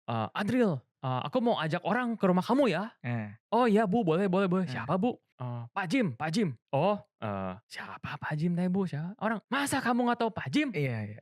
"Adril, aku mau ajak orang ke rumah kamu ya." Nah. "Oh iya Bu, boleh boleh boleh." Nah. "Siapa Bu?" "Pak Jim Pak Jim." "Oh, siapa Pak Jim teh Bu, siapa?" Orang, "Masa kamu nggak tahu Pak Jim?" Iya iya.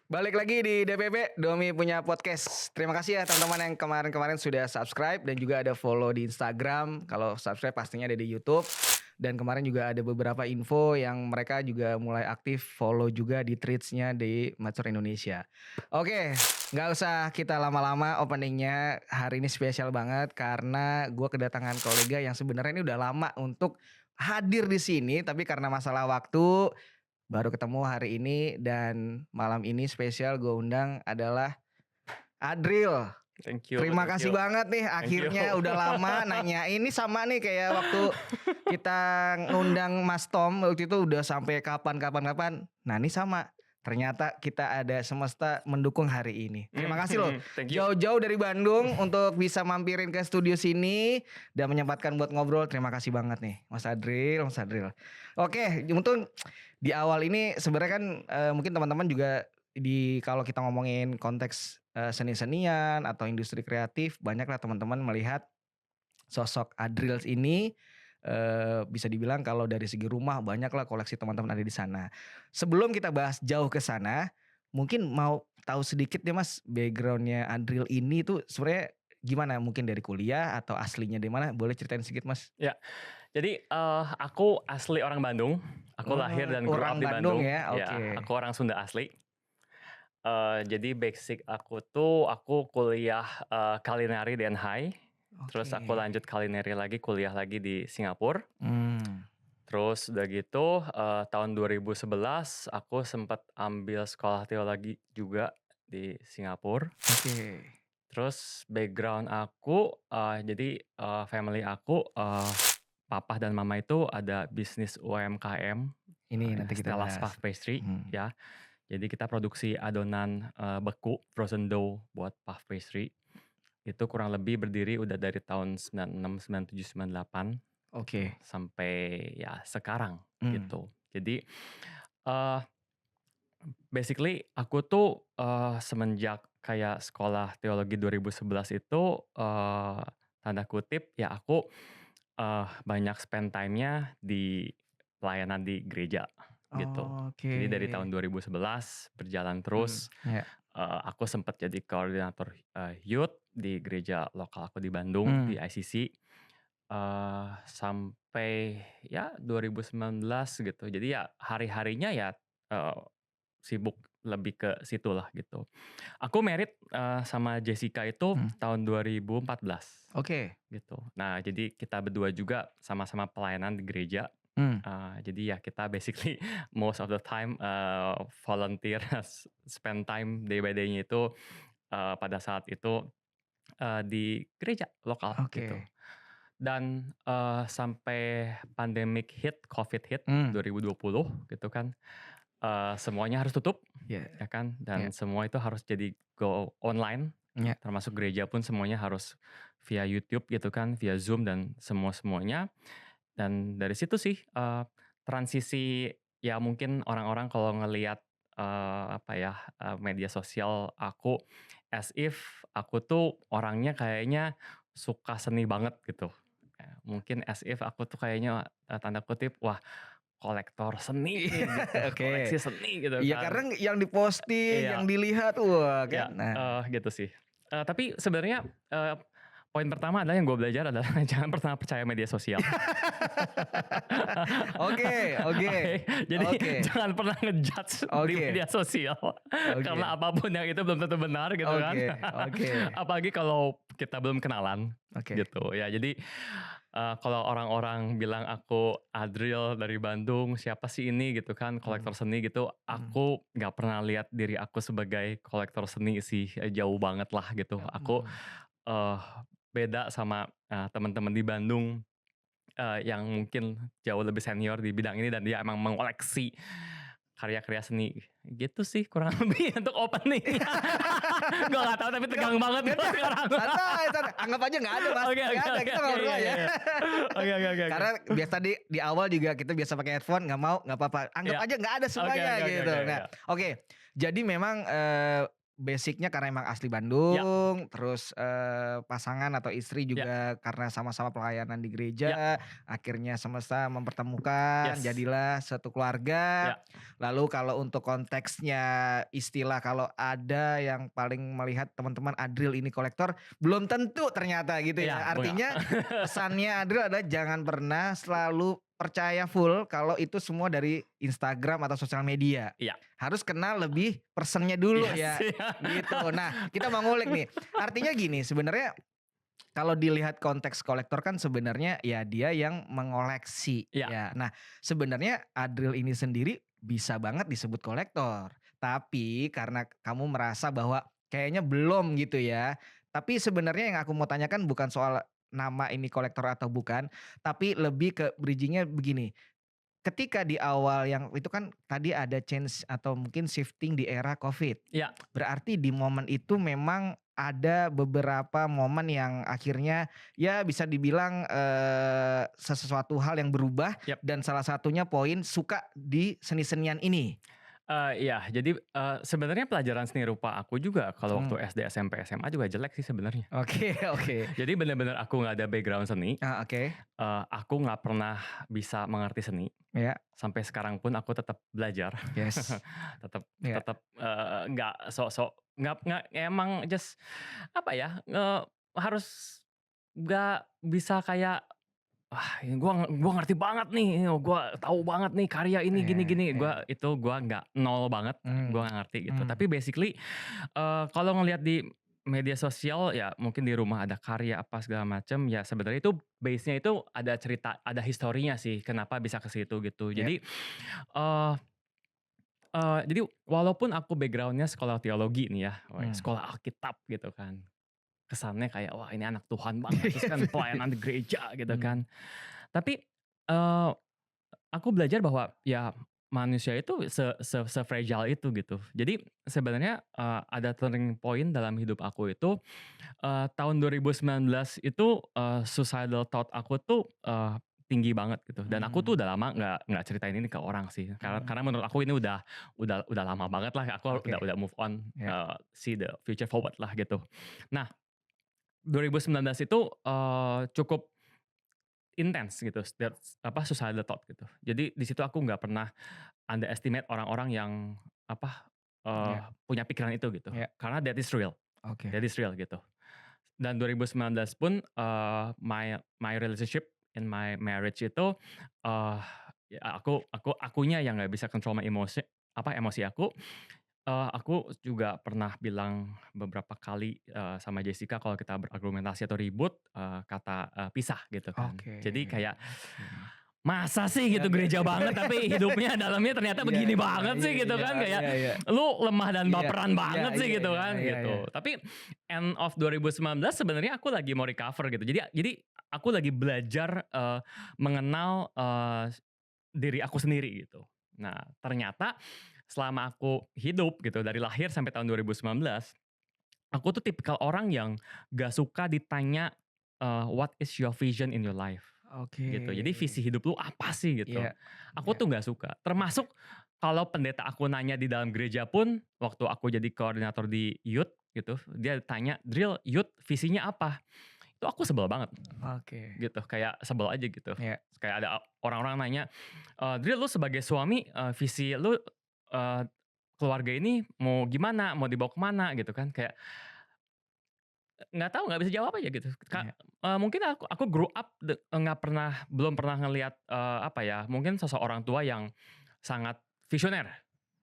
Balik lagi di DPP, Domi Punya Podcast. Terima kasih ya teman-teman yang kemarin-kemarin sudah subscribe dan juga ada follow di Instagram. Kalau subscribe pastinya ada di YouTube. Dan kemarin juga ada beberapa info yang mereka juga mulai aktif follow juga di tweets-nya di Mature Indonesia. Oke, nggak usah kita lama-lama openingnya. Hari ini spesial banget karena gue kedatangan kolega yang sebenarnya ini udah lama untuk hadir di sini, tapi karena masalah waktu baru ketemu hari ini. Dan malam ini spesial gue undang adalah Adril. Thank you Terima thank kasih you banget nih, thank you. akhirnya udah lama nanya. Ini sama nih kayak waktu kita ngundang Mas Tom waktu itu udah sampai kapan. Nah ini sama. Ternyata kita ada semesta mendukung hari ini. Terima kasih loh. Thank you. Jauh-jauh dari Bandung untuk bisa mampirin ke studio sini dan menyempatkan buat ngobrol. Terima kasih banget nih Mas Adril. Oke, untuk di awal ini sebenarnya kan mungkin teman-teman juga kalau kita ngomongin konteks seni-senian atau industri kreatif, banyaklah teman-teman melihat sosok Adril ini. Bisa dibilang kalau dari segi rumah banyaklah koleksi teman-teman ada di sana. Sebelum kita bahas jauh ke sana, mungkin mau tahu sedikit deh Mas, backgroundnya Adril ini tuh sebenarnya gimana? Mungkin dari kuliah atau aslinya di mana? Boleh ceritain sedikit Mas? Ya, jadi aku asli orang Bandung. Aku lahir dan grew up Orang di Bandung Bandung. ya, Ya, oke. aku orang Sunda asli. Jadi basic aku tuh aku kuliah culinary di Unhai. Terus aku Oke. lanjut culinary lagi, kuliah lagi di Singapura. Hmm. Terus udah gitu tahun 2011 aku sempat ambil sekolah teologi juga di Singapura. Oke. Terus background aku jadi family aku papa dan mama itu ada bisnis UMKM, Ini nanti kita Stella's bahas. Puff Pastry Hmm. ya. Jadi kita produksi adonan beku frozen dough buat puff pastry. Itu kurang lebih berdiri udah dari tahun 96, 97, 98 gitu Oke. sampai ya sekarang Hmm. gitu. Jadi uh, basically aku tuh semenjak kayak sekolah teologi 2011 itu tanda kutip ya aku banyak spend time-nya di pelayanan di gereja gitu. Oke. Jadi dari tahun 2011 berjalan terus, Ya. aku sempat jadi koordinator youth di gereja lokal aku di Bandung di Hmm. ICC sampai ya 2019 gitu. Jadi ya hari-harinya ya eee, sibuk lebih ke situlah gitu. Aku married sama Jessica itu Hmm. tahun 2014 Oke. gitu. Nah jadi kita berdua juga sama-sama pelayanan di gereja. Hmm. Jadi ya kita basically most of the time volunteer spend time day by day-nya itu pada saat itu di gereja lokal gitu. Oke. Dan sampai pandemic hit, Covid hit Hmm. 2020 gitu kan, semuanya harus tutup Ya. ya kan, Ya. dan semua itu harus jadi go online, Ya. termasuk gereja pun semuanya harus via YouTube gitu kan, via Zoom dan semuanya. Dan dari situ sih transisi ya mungkin orang-orang kalau ngelihat apa ya media sosial aku as if aku tuh orangnya kayaknya suka seni banget gitu. Mungkin as if aku tuh kayaknya tanda kutip wah kolektor seni nih gitu, Oke. koleksi seni gitu Iya kan. karena yang diposting, yang Iya, dilihat, wah kan. iya, Nah. gitu sih. Tapi sebenarnya poin pertama adalah yang gue belajar adalah jangan pernah percaya media sosial. Oke, oke, Oke, jadi oke, jangan pernah ngejudge di oke, media sosial oke, karena apapun yang itu belum tentu benar gitu kan. oke, oke, Apalagi kalau kita belum kenalan oke. gitu ya. Jadi kalau orang-orang bilang aku Adril dari Bandung, siapa sih ini gitu kan, Hmm. kolektor seni gitu. Hmm. Aku nggak pernah lihat diri aku sebagai kolektor seni sih, jauh banget lah gitu. Aku Hmm. eh, beda sama teman-teman di Bandung yang mungkin jauh lebih senior di bidang ini dan dia emang mengoleksi karya-karya seni. Gitu sih kurang lebih untuk opening-nya. Gue nggak tahu tapi Enggak tegang banget enggak gue enggak, sekarang. santai santai, anggap aja nggak ada Mas, Oke nggak oke ada, oke kita oke, ngobrol iya iya aja. iya. Oke oke oke oke. Karena biasa di awal juga kita biasa pakai headphone, nggak mau, nggak apa-apa, anggap Iya. aja nggak ada Oke semuanya oke oke gitu. oke, Nah, iya. oke, jadi memang, basic-nya karena emang asli Iya Bandung, terus, pasangan atau istri iya juga karena sama-sama pelayanan di iya. gereja, akhirnya semesta mempertemukan, Yes. jadilah satu keluarga. Iya Lalu kalau untuk konteksnya istilah kalau ada yang paling melihat teman-teman Adril ini kolektor, belum tentu ternyata gitu iya, ya. enggak. Artinya pesannya Adril adalah jangan pernah selalu percaya full kalau itu semua dari Instagram atau sosial media. Iya. Harus kenal lebih personnya dulu Yes, ya, iya. gitu. Nah, kita mau ngulik nih. Artinya gini, sebenarnya kalau dilihat konteks kolektor kan sebenarnya ya dia yang mengoleksi Iya. ya. Nah, sebenarnya Adril ini sendiri bisa banget disebut kolektor. Tapi karena kamu merasa bahwa kayaknya belum gitu ya. Tapi sebenarnya yang aku mau tanyakan bukan soal nama ini kolektor atau bukan, tapi lebih ke bridging-nya begini. Ketika di awal yang itu kan tadi ada change atau mungkin shifting di era Covid. Iya. Berarti di momen itu memang ada beberapa momen yang akhirnya ya bisa dibilang, sesuatu hal yang berubah Yap. dan salah satunya poin suka di seni-senian ini. Iya, jadi, sebenarnya pelajaran seni rupa aku juga kalau Mmm, waktu SD, SMP, SMA juga jelek sih sebenarnya. oke oke. Jadi bener-bener aku nggak ada background seni, Oke. aku nggak pernah bisa mengerti seni, Ya, sampai sekarang pun aku tetap belajar, yes. tetap Ya, tetap, nggak sok-sok nggak emang just apa ya, harus nggak bisa kayak, "Wah, ini gua ngerti banget nih, gua tahu banget nih karya ini gini iya gini." iya. Gua nggak, nol banget, Mmm, gua nggak ngerti gitu. mmm, Tapi basically, kalau ngelihat di media sosial ya mungkin di rumah ada karya apa segala macam, ya sebenarnya itu base-nya itu ada cerita, ada historinya sih kenapa bisa ke situ gitu. ya, Eee jadi walaupun aku background-nya sekolah teologi nih ya, mmm. sekolah Alkitab gitu kan, kesannya kayak, wah ini anak Tuhan banget, terus kan pelayanan di gereja gitu Mmm, kan. Tapi, eee, aku belajar bahwa ya manusia itu se-fragile itu gitu. Jadi sebenarnya, ada turning point dalam hidup aku itu, tahun 2019 itu, suicidal thought aku tuh, tinggi banget gitu, dan aku tuh mmm, udah lama nggak ceritain ini ke orang sih, karena mhm, menurut aku ini udah lama banget lah, aku oke, udah move on, ya, see the future forward lah gitu. Nah, 2019 itu, cukup intens gitu, suicidal thought gitu. Jadi di situ aku nggak pernah underestimate orang-orang yang apa, ya, punya pikiran itu gitu, ya, karena oke, that is real gitu. Dan 2019 pun, my my relationship in my marriage itu, eee, ya akunya yang nggak bisa control my emosi aku. Aku juga pernah bilang beberapa kali, sama Jessica kalau kita berargumentasi atau ribut, kata, pisah gitu kan. oke, Jadi kayak, oke. masa sih gitu Oke. gereja banget tapi hidupnya dalamnya ternyata Iya begini iya banget iya sih gitu iya kan, kayak iya iya. lu lemah dan Iya baperan iya banget sih iya gitu iya kan, iya iya. gitu. Tapi end of 2019 sebenarnya aku lagi mau recover gitu. Jadi aku lagi belajar, mengenal, diri aku sendiri gitu. Nah, ternyata selama aku hidup gitu dari lahir sampai tahun 2019, aku tuh tipikal orang yang gak suka ditanya, "What is your vision in your life?" Oke. Gitu. Jadi visi hidup lu apa sih gitu. Iya Aku iya. tuh nggak suka. Termasuk kalau pendeta aku nanya di dalam gereja pun, waktu aku jadi koordinator di youth gitu, dia tanya, "Drill, youth visinya apa?" Itu aku sebel banget Oke. gitu, kayak sebel aja gitu. Iya. Kayak ada orang-orang nanya, "Drill, lu sebagai suami, visi lu, eee, keluarga ini mau gimana? Mau dibawa kemana?" Gitu kan. Kayak nggak tahu, nggak bisa jawab aja gitu. Iya Mungkin aku grew up nggak pernah belum pernah ngelihat, apa ya, mungkin sosok orang tua yang sangat visioner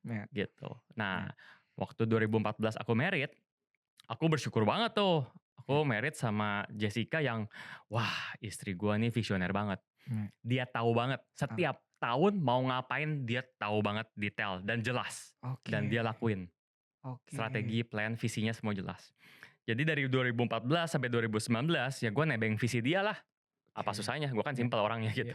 iya gitu. Nah, iya waktu 2014 aku married, aku bersyukur banget tuh. iya Aku married sama Jessica yang, wah istri gua nih visioner banget. iya. Dia tahu banget Ah, setiap tahun mau ngapain, dia tahu banget detail dan jelas, dan oke dia lakuin. oke. Strategi, plan, visinya semua jelas. Jadi dari 2014 sampai 2019 ya gue nebeng visi dia lah apa Oke. susahnya, gue kan Iya, simpel orangnya iya. gitu.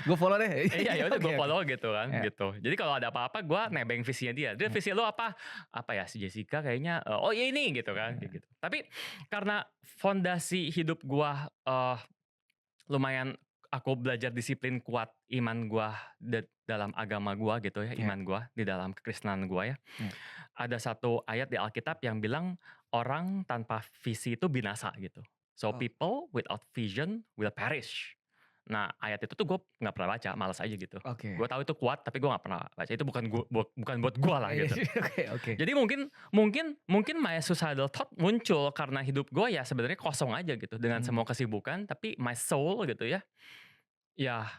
Gue follow deh. Iya, ya udah Oke, gue oke. follow gitu kan, Ya, gitu. Jadi kalau ada apa-apa gue nebeng visinya dia, "Dia ya, visi lo apa?" "Apa ya, si Jessica kayaknya, oh ya ini," gitu kan, kayak gitu. Tapi karena fondasi hidup gue lumayan aku belajar disiplin kuat, iman gue dalam agama gue gitu ya, ya, iman gue di dalam kekristenan gue ya. ya. Ada satu ayat di Alkitab yang bilang, orang tanpa visi itu binasa gitu. So Oh, people without vision will perish. Nah, ayat itu tuh gue nggak pernah baca, malas aja gitu. Gue oke. tahu itu kuat, tapi gue nggak pernah baca. Itu bukan buat gue lah Iya, gitu. oke, oke. Jadi mungkin my suicidal thought muncul karena hidup gue ya sebenarnya kosong aja gitu dengan Mmm, semua kesibukan, tapi my soul gitu ya, ya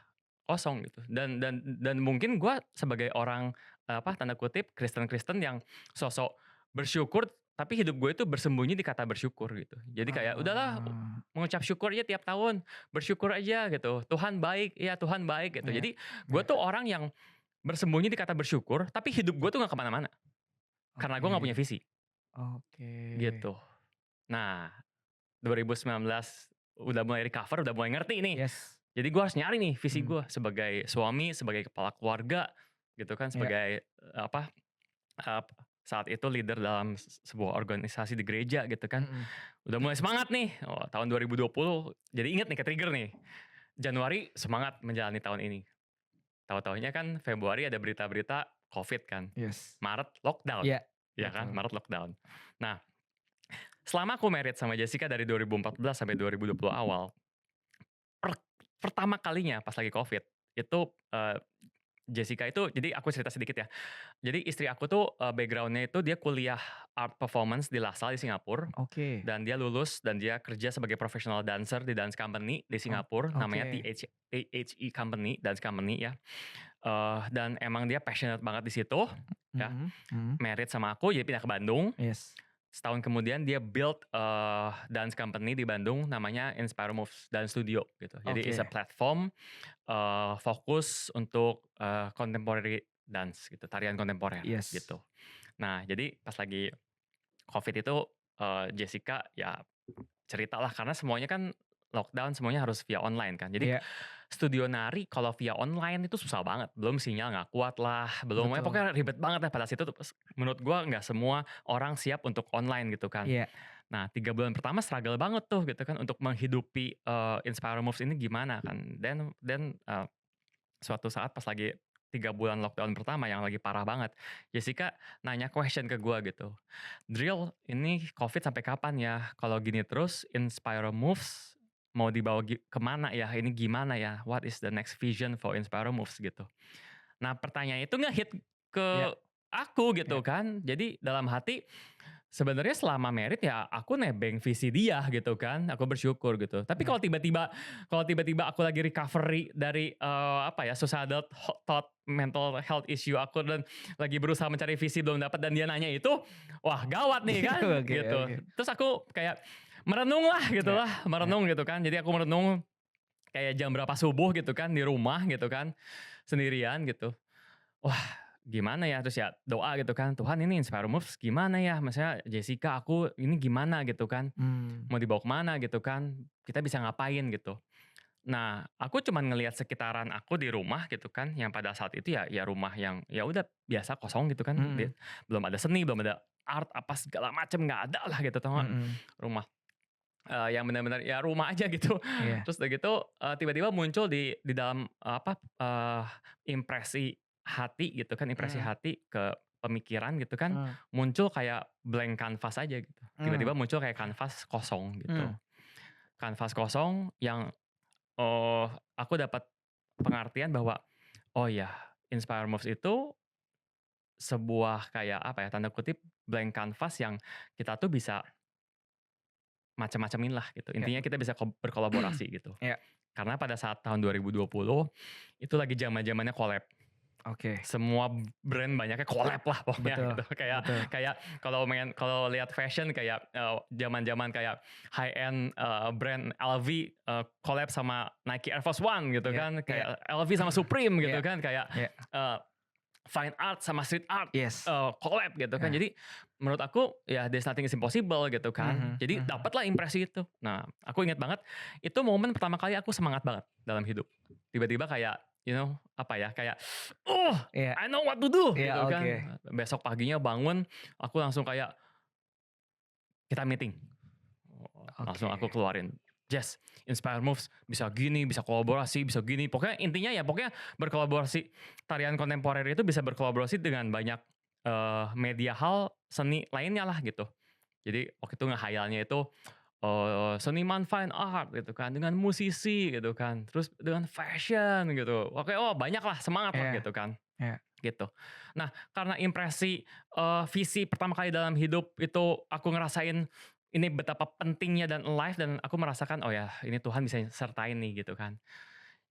kosong gitu. Dan mungkin gue sebagai orang apa tanda kutip Kristen-Kristen yang sosok bersyukur, tapi hidup gue itu bersembunyi di kata bersyukur gitu. Jadi kayak udahlah oh, mengucap syukur aja tiap tahun, bersyukur aja gitu. Tuhan baik, ya Tuhan baik gitu. iya, Jadi gue iya. tuh orang yang bersembunyi di kata bersyukur, tapi hidup gue tuh nggak kemana-mana karena gue Oke, nggak punya visi oke. gitu. Nah, 2019 udah mulai recover, udah mulai ngerti nih. Yes. Jadi gue harus nyari nih visi Mmm, gue sebagai suami, sebagai kepala keluarga gitu kan, iya, sebagai apa, eee, saat itu leader dalam sebuah organisasi di gereja gitu kan. mhm. Udah mulai semangat nih, oh tahun 2020 jadi inget nih ke-trigger nih. Januari semangat menjalani tahun ini. Tahu-tahunya kan Februari ada berita-berita Covid kan. Yes. Maret lockdown, Iya, ya kan, betul. Maret lockdown. Nah, selama aku married sama Jessica dari 2014 sampai 2020 awal, per pertama kalinya pas lagi Covid, itu, Jessica itu jadi aku cerita sedikit ya. Jadi istri aku tuh, background-nya itu dia kuliah art performance di LaSalle di Singapura, Oke. dan dia lulus dan dia kerja sebagai professional dancer di dance company di Oh, Singapura, namanya oke. THE Company, dance company ya. Dan emang dia passionate banget di situ, ya. Mhm, mhm. Married sama aku, jadi pindah ke Bandung. Yes. Setahun kemudian dia build, dance company di Bandung namanya Inspire Moves Dance Studio gitu. Jadi is a Oke. platform, fokus untuk, contemporary dance gitu, tarian kontemporer Yes. gitu. Nah, jadi pas lagi Covid itu, Jessica ya ceritalah karena semuanya kan lockdown, semuanya harus via online kan. Jadi Iya, studio nari kalau via online itu susah banget, belum sinyal nggak kuat lah, belum ya betul. pokoknya ribet banget lah pada situ tuh menurut gua nggak semua orang siap untuk online gitu kan. Iya, Nah 3 bulan pertama struggle banget tuh gitu kan untuk menghidupi, Inspire Moves ini gimana kan. Suatu saat pas lagi 3 bulan lockdown pertama yang lagi parah banget, Jessica nanya question ke gua gitu, "Dril, ini Covid sampai kapan ya? Kalau gini terus Inspire Moves mau dibawa kemana ya? Ini gimana ya? What is the next vision for Inspire Moves?" Gitu. Nah, pertanyaan itu nge-hit ke iya, aku iya. gitu kan. Jadi dalam hati, sebenarnya selama married ya aku nebeng visi dia gitu kan, aku bersyukur gitu. Tapi Iya. kalau tiba-tiba aku lagi recovery dari, apa ya, suicidal thought, mental health issue aku dan lagi berusaha mencari visi belum dapat dan dia nanya itu, wah gawat nih kan, Oke, gitu. oke. Terus aku kayak merenung lah gitu Iya, lah, iya, merenung gitu kan. Jadi aku merenung kayak jam berapa subuh gitu kan di rumah gitu kan, sendirian gitu. Wah, gimana ya, terus ya doa gitu kan, "Tuhan ini Inspire Moves gimana ya? Maksudnya Jessica aku ini gimana?" Gitu kan, mmm, "Mau dibawa kemana gitu kan, kita bisa ngapain?" Gitu. Nah, aku cuman ngelihat sekitaran aku di rumah gitu kan, yang pada saat itu ya rumah yang ya udah biasa kosong gitu kan, mhm, belum ada seni, belum ada art apa segala macem, nggak ada lah gitu tau nggak, mhm, rumah, yang benar-benar ya rumah aja gitu. iya, Terus udah gitu, tiba-tiba muncul di dalam, apa, impresi hati gitu kan, impresi mhm, hati ke pemikiran gitu kan, mmm, muncul kayak blank canvas aja gitu. mmm, Tiba-tiba muncul kayak kanvas kosong gitu. mmm, Kanvas kosong yang, aku dapat pengertian bahwa, oh ya, Inspire Moves itu sebuah kayak apa ya, tanda kutip blank canvas yang kita tuh bisa macam-macamin lah gitu. iya, Intinya kita bisa berkolaborasi gitu. iya, Karena pada saat tahun 2020 itu lagi zaman-zamannya collab. oke, Semua brand banyaknya collab lah pokoknya betul, gitu. Kayak betul, kayak kalau lihat fashion kayak, zaman-zaman kayak high end, brand LV, collab sama Nike Air Force One gitu iya, kan, iya, kayak LV sama Supreme gitu iya, kan, kayak, iya, eee fine art sama street art Yes. collab gitu kan. Ya. Jadi menurut aku ya there's nothing is impossible gitu kan. Jadi Mhm. dapatlah impresi itu. Nah, aku ingat banget itu momen pertama kali aku semangat banget dalam hidup. Tiba-tiba kayak apa ya, kayak, "Oh, Iya. I know what to do," Iya, gitu oke. kan. Besok paginya bangun, aku langsung kayak, "Kita meeting." Langsung aku Oke. keluarin, "Jess, Inspire Moves bisa gini, bisa kolaborasi, bisa gini." Pokoknya intinya ya pokoknya berkolaborasi. Tarian kontemporer itu bisa berkolaborasi dengan banyak, media hal seni lainnya lah gitu. Jadi waktu itu ngehayalnya itu, seniman fine art gitu kan, dengan musisi gitu kan, terus dengan fashion gitu. Oke, oh banyak lah, semangat lah Iya, gitu kan, iya. gitu. Nah, karena impresi, visi pertama kali dalam hidup itu aku ngerasain ini betapa pentingnya dan alive dan aku merasakan, "Oh ya, ini Tuhan bisa sertain nih," gitu kan.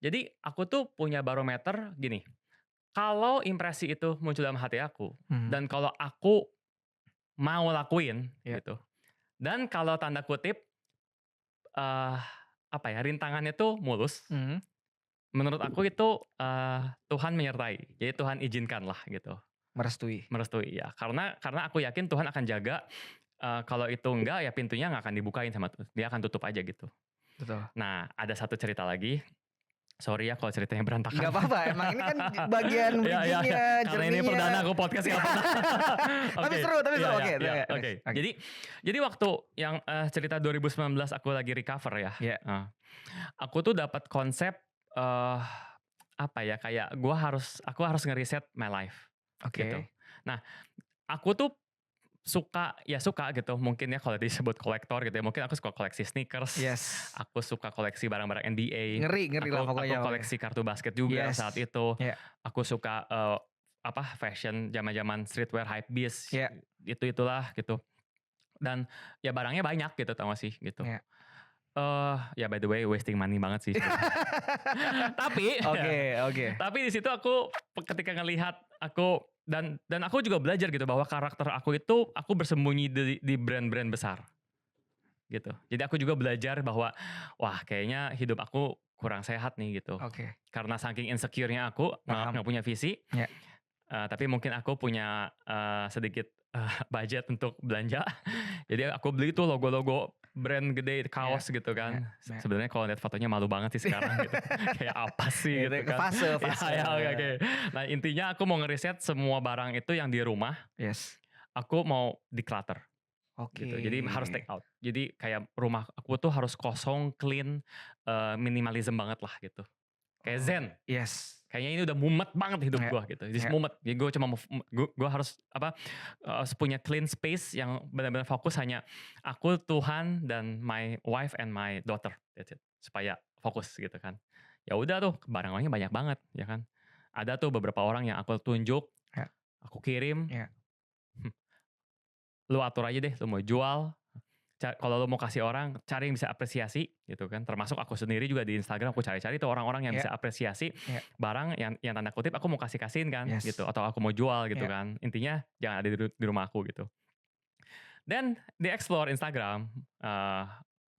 Jadi aku tuh punya barometer gini, kalau impresi itu muncul dalam hati aku Mhm. dan kalau aku mau lakuin Iya. gitu, dan kalau tanda kutip, eee, apa ya, rintangannya tuh mulus, Mhm. menurut aku itu, Tuhan menyertai. Jadi Tuhan izinkanlah gitu, Merestui. merestui ya. Karena aku yakin Tuhan akan jaga, kalau itu enggak ya pintunya nggak akan dibukain sama dia akan tutup aja gitu. Betul. Nah, ada satu cerita lagi, sorry ya kalau ceritanya berantakan. Nggak apa-apa, emang ini kan bagian Iya iya iya, bridging-nya, karena ini perdana journey-nya. aku podcast nggak pernah. Tapi Oke, seru, tapi iya seru. iya Oke, iya, terus. oke. Oke. Jadi waktu yang, cerita 2019 aku lagi recover ya, Iya. aku tuh dapat konsep, eee, apa ya, kayak aku harus ngeriset my life, gitu. Oke. Nah, aku tuh suka gitu, mungkin ya kalau disebut kolektor gitu ya, mungkin aku suka koleksi sneakers, Yes. aku suka koleksi barang-barang NBA, Ngeri ngeri lah aku pokoknya. koleksi kartu basket juga Yes. saat itu, Iya. aku suka, fashion zaman-zaman streetwear hypebeast, Iya. itulah gitu. Dan ya barangnya banyak gitu tau gak sih, gitu. Iya. Ya by the way wasting money banget sih sebenarnya. Tapi Oke, oke. tapi di situ aku ketika ngelihat aku dan aku juga belajar gitu bahwa karakter aku itu aku bersembunyi di brand-brand besar, gitu. Jadi aku juga belajar bahwa, wah kayaknya hidup aku kurang sehat nih gitu. Oke. Karena saking insecure-nya aku Paham. nggak punya visi, Iya. tapi mungkin aku punya, sedikit, budget untuk belanja. Jadi aku beli tuh logo-logo brand gede, Iya. kaos gitu Iya. kan. Iya. Sebenarnya kalau lihat fotonya malu banget sih sekarang gitu. Kayak apa sih Itu gitu kan. fase, Ya fase. ya, oke oke. Nah intinya aku mau ngeriset semua barang itu yang di rumah, Yes. aku mau declutter Oke. gitu. Jadi harus take out. Jadi kayak rumah aku tuh harus kosong, clean, minimalism banget lah gitu. Kayak Oh, zen. yes. Kayaknya ini udah mumet banget hidup Iya. gua gitu, just Iya. mumet. Jadi gua cuma gua harus punya clean space yang benar-benar fokus hanya aku, Tuhan, dan my wife and my daughter, that's it. Supaya fokus gitu kan. Ya udah tuh barang-barangnya banyak banget ya kan. Ada tuh beberapa orang yang aku tunjuk, Iya. aku kirim, Iya. "Lu atur aja deh, lu mau jual, kalau lu mau kasih orang, cari yang bisa apresiasi," gitu kan. Termasuk aku sendiri juga di Instagram aku cari-cari tuh orang-orang yang Iya. bisa apresiasi Iya. barang yang tanda kutip aku mau kasih-kasihin kan Yes. gitu, atau aku mau jual gitu Iya. kan. Intinya jangan ada di rumah aku gitu. Dan di explore Instagram,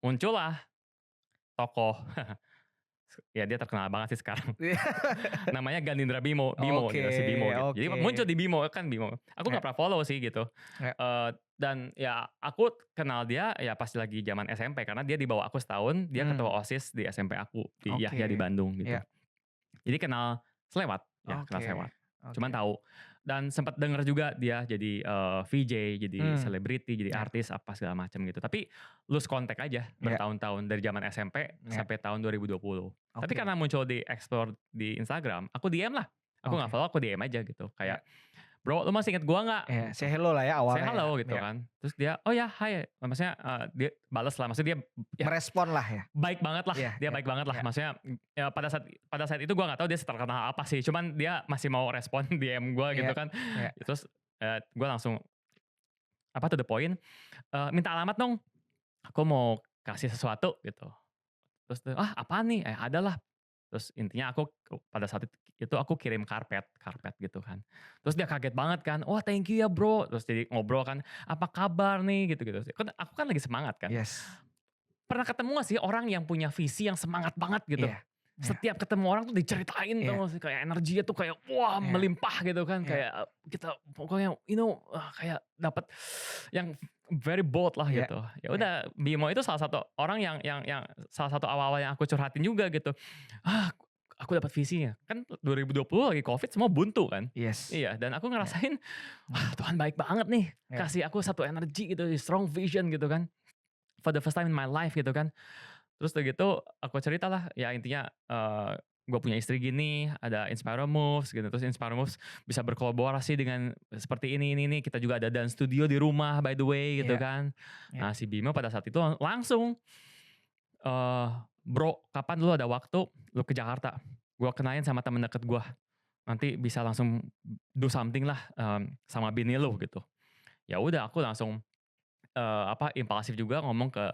muncullah tokoh, ya dia terkenal banget sih sekarang. Namanya Ganindra Bimo Oke, gitu, si Bimo gitu. Jadi oke. muncul di Bimo, kan Bimo. Aku Iya. nggak pernah follow sih gitu. Iya. Dan ya aku kenal dia ya pas lagi zaman SMP karena dia di bawah aku setahun, dia ketua OSIS di SMP aku, di Yahya di Oke. Bandung gitu. Iya. Jadi kenal selewat, ya kenal Oke. selewat. Oke. Cuman tahu. Dan sempat denger juga dia jadi VJ, jadi selebriti, jadi Iya. artis apa segala macam gitu. Tapi lose contact aja Iya. bertahun-tahun dari zaman SMP Iya. sampai tahun 2020. Tapi Oke. karena muncul di explore di Instagram, aku DM lah. Aku nggak Oke. follow, aku DM aja gitu. Iya. Kayak, "Bro, lu masih inget gua nggak?" Iya, Gitu. say hello lah ya Say awalnya hello ya. gitu Iya. kan. Terus dia, "Oh ya, hai." Maksudnya, dia bales lah. Maksudnya dia ya Merespon lah ya. baik banget lah. Iya, Dia iya, baik banget lah. iya. Maksudnya ya pada saat itu gua nggak tahu dia terkenal apa sih. Cuman dia masih mau respon DM gua gitu Iya. kan. Iya. Terus gua langsung to the point, "Minta alamat dong. Aku mau kasih sesuatu," gitu. Terus dia, "Ah, apaan nih?" "Ada lah." Terus intinya aku pada saat itu aku kirim karpet gitu kan. Terus dia kaget banget kan, "Wah, thank you ya, Bro." Terus jadi ngobrol kan, "Apa kabar nih?" Gitu-gitu. Kan aku kan lagi semangat kan. Yes. Pernah ketemu gak sih orang yang punya visi yang semangat banget gitu? Iya. Iya. Setiap ketemu orang tuh diceritain Iya. tuh kayak energinya tuh kayak wah Iya. melimpah gitu kan, Iya. kayak kita pokoknya kayak dapat yang very bold lah Iya. gitu. Ya Iya. udah Bimo itu salah satu orang yang salah satu awal-awal yang aku curhatin juga gitu. Ah, aku dapat visinya. Kan 2020 lagi Covid semua buntu kan. Yes. Iya, dan aku Iya. ngerasain, Mhm. wah Tuhan baik banget nih, Iya. kasih aku satu energi gitu, strong vision gitu kan, for the first time in my life gitu kan. Terus udah gitu aku ceritalah, ya intinya, gue punya istri gini, ada Inspire Moves gitu, terus Inspire Moves bisa berkolaborasi dengan seperti ini, kita juga ada dance studio di rumah by the way gitu Iya. kan. Iya. Nah si Bimo pada saat itu langsung, eee, "Bro kapan lu ada waktu, lu ke Jakarta, gua kenalin sama temen deket gua, nanti bisa langsung do something lah, sama bini lu," gitu. Ya udah aku langsung, impulsif juga ngomong ke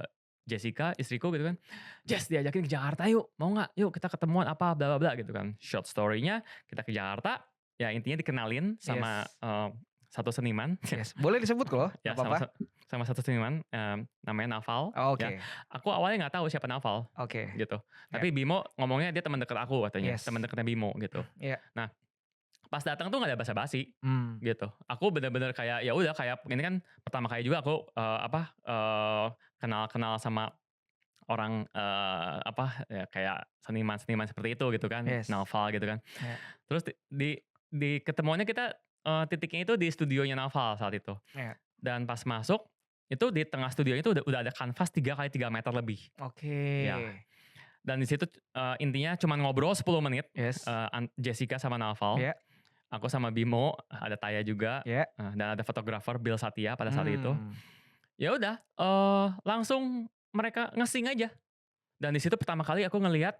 Jessica, istriku gitu kan, "Jess diajakin ke Jakarta yuk, mau nggak? Yuk kita ketemuan apa bla bla bla," gitu kan. Short story-nya kita ke Jakarta, ya intinya dikenalin sama, Yes. satu seniman, Yes. Boleh disebut kok, ya nggak apa-apa. sama satu seniman, namanya Naval, ya. Oke. Aku awalnya nggak tahu siapa Naval, Oke. gitu. Iya. Tapi Bimo ngomongnya dia teman dekat aku katanya, teman Yes. dekatnya Bimo gitu. Iya. Nah, pas datang tuh nggak ada basa-basi, Mmm. gitu. Aku bener-bener kayak, ya udah kayak ini kan pertama kali juga aku, kenal-kenal sama orang, ya kayak seniman-seniman seperti itu gitu kan, Yes. Naval gitu kan. Iya. Terus di ketemuannya kita, titiknya itu di studionya Naval saat itu. Iya. Dan pas masuk, itu di tengah studio itu udah ada kanvas 3 kali 3 meter lebih. Oke. Ya, dan di situ, intinya cuman ngobrol 10 menit, Yes. Jessica sama Naval, Iya. aku sama Bimo, ada Taya juga, Iya. dan ada fotografer Bill Satya pada saat itu. Mmm. Ya udah, langsung mereka nge-sync aja. Dan di situ pertama kali aku ngelihat,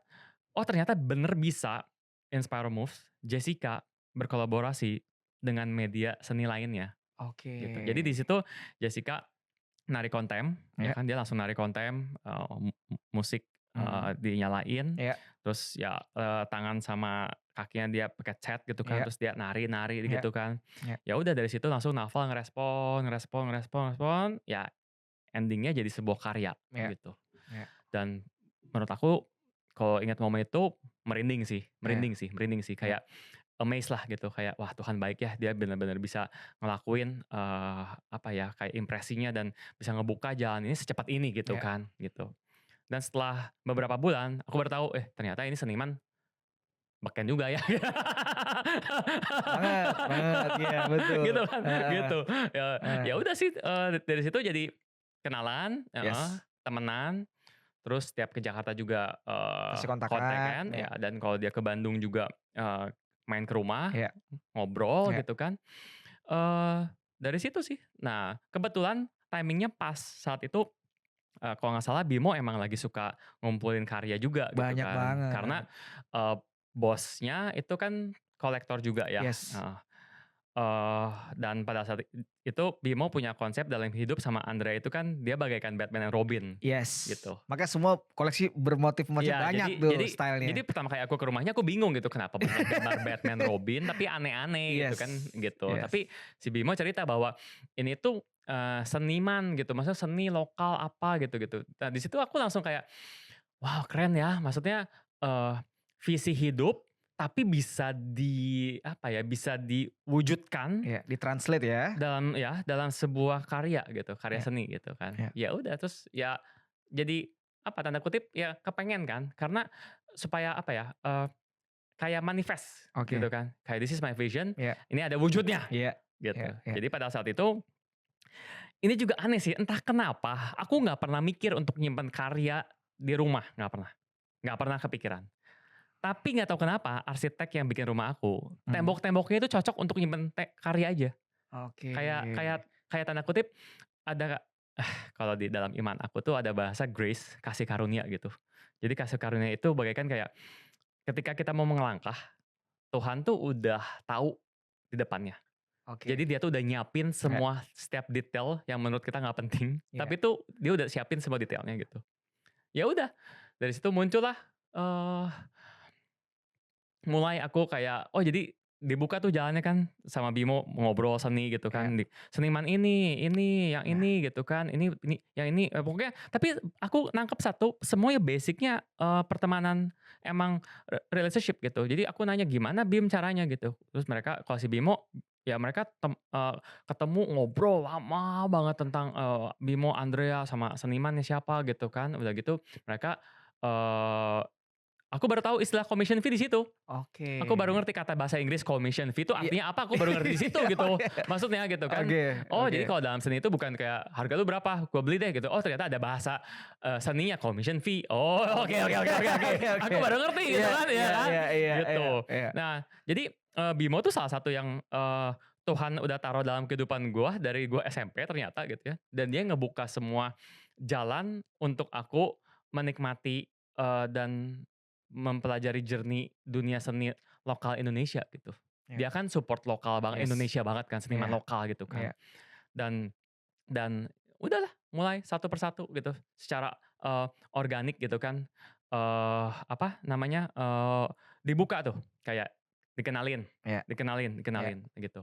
oh ternyata bener bisa Inspire Moves, Jessica berkolaborasi dengan media seni lainnya, Oke. gitu. Jadi di situ Jessica narik kontem, ya Iya. kan, dia langsung narik kontem, musik, Mhm. dinyalain, Iya. terus ya, tangan sama kakinya dia pakai cat gitu kan, Iya. terus dia nari-nari Iya. gitu kan. Iya. Ya udah dari situ langsung Naval ngerespon, ya ending-nya jadi sebuah karya Iya. gitu. Iya. Dan menurut aku kalau ingat momen itu Iya. merinding sih, Iya. kayak amazed lah gitu, kayak wah Tuhan baik ya, dia benar-benar bisa ngelakuin, kayak impresinya dan bisa ngebuka jalan ini secepat ini gitu Iya. kan, gitu. Dan setelah beberapa bulan aku baru tahu, ternyata ini seniman beken juga ya. Banget banget, iya betul. Gitu kan, Heeh. gitu. Ya Heeh. ya udah sih, dari situ jadi kenalan, Yes. temenan, terus setiap ke Jakarta juga, Kasih kontakan, kontekan iya. ya, dan kalau dia ke Bandung juga, main ke rumah, Iya. ngobrol Iya. gitu kan. Eee, dari situ sih. Nah, kebetulan timing-nya pas saat itu, kalau nggak salah Bimo emang lagi suka ngumpulin karya juga gitu Banyak kan. Karena, banget. eee, bosnya itu kan kolektor juga ya, Yes. heeh. Dan pada saat itu Bimo punya konsep dalam hidup sama Andrea itu kan dia bagaikan Batman dan Robin, Yes. gitu. Makanya semua koleksi bermotif-motif Iya, banyak jadi tuh jadi jadi style-nya. pertama kali aku ke rumahnya aku bingung gitu, kenapa banyak gambar Batman, Robin, tapi aneh-aneh gitu kan, Yes. gitu. Yes. Tapi si Bimo cerita bahwa ini tuh, seniman gitu, maksudnya seni lokal apa gitu-gitu. Nah di situ aku langsung kayak, wow keren ya, maksudnya, eee, visi hidup tapi bisa bisa diwujudkan Iya, ditranslate ya. dalam sebuah karya gitu, karya Iya. seni gitu kan. Iya. Ya udah terus ya jadi tanda kutip ya kepengen kan, karena supaya kayak manifest gitu Oke. kan. Kayak this is my vision, Iya. ini ada wujudnya Iya. gitu. Iya. Iya. Jadi pada saat itu ini juga aneh sih, entah kenapa aku nggak pernah mikir untuk nyimpen karya di rumah, nggak pernah kepikiran. Tapi nggak tahu kenapa arsitek yang bikin rumah aku, Mhm. tembok-temboknya itu cocok untuk nyimpen karya aja. Oke. Kayak kayak kayak tanda kutip ada, kalau di dalam iman aku tuh ada bahasa grace, kasih karunia gitu. Jadi kasih karunia itu bagaikan kayak ketika kita mau melangkah, Tuhan tuh udah tahu di depannya. Oke. Jadi dia tuh udah nyiapin Iya. semua setiap detail yang menurut kita nggak penting, Iya. tapi tuh dia udah siapin semua detailnya gitu. Ya udah, dari situ muncullah, mulai aku kayak, oh jadi dibuka tuh jalannya kan sama Bimo ngobrol seni gitu Ya, kan, seniman ini, yang ya, ini gitu kan, ini, yang ini, pokoknya tapi aku nangkep satu, semuanya basic-nya, pertemanan emang relationship gitu. Jadi aku nanya, "Gimana Bim caranya?" Gitu. Terus mereka kalau si Bimo, ya mereka ketemu ngobrol lama banget tentang, Bimo, Andrea, sama senimannya siapa gitu kan. Udah gitu mereka, eee, aku baru tahu istilah commission fee di situ. oke. Aku baru ngerti kata bahasa Inggris commission fee itu Iya. artinya apa, aku baru ngerti di situ gitu, Oke, maksudnya gitu kan. oke, Oh oke. jadi kalau dalam seni itu bukan kayak, "Harga lu berapa? Gua beli deh," gitu. Oh ternyata ada bahasa, seninya commission fee. Oh oke, oke, oke, oke, oke. Oke, Aku oke. baru ngerti gitu Iya, kan, ya iya, kan, iya, iya, gitu. iya, iya. Nah jadi, Bimo tuh salah satu yang, Tuhan udah taruh dalam kehidupan gua dari gua SMP ternyata gitu ya, dan dia ngebuka semua jalan untuk aku menikmati, dan mempelajari journey dunia seni lokal Indonesia gitu. Iya. Dia kan support lokal Yes. Indonesia banget kan, seniman Iya, lokal gitu kan. iya. Dan dan udahlah mulai satu persatu gitu secara, organik gitu kan, apa namanya, dibuka tuh kayak dikenalin Iya, dikenalin iya. dikenalin gitu.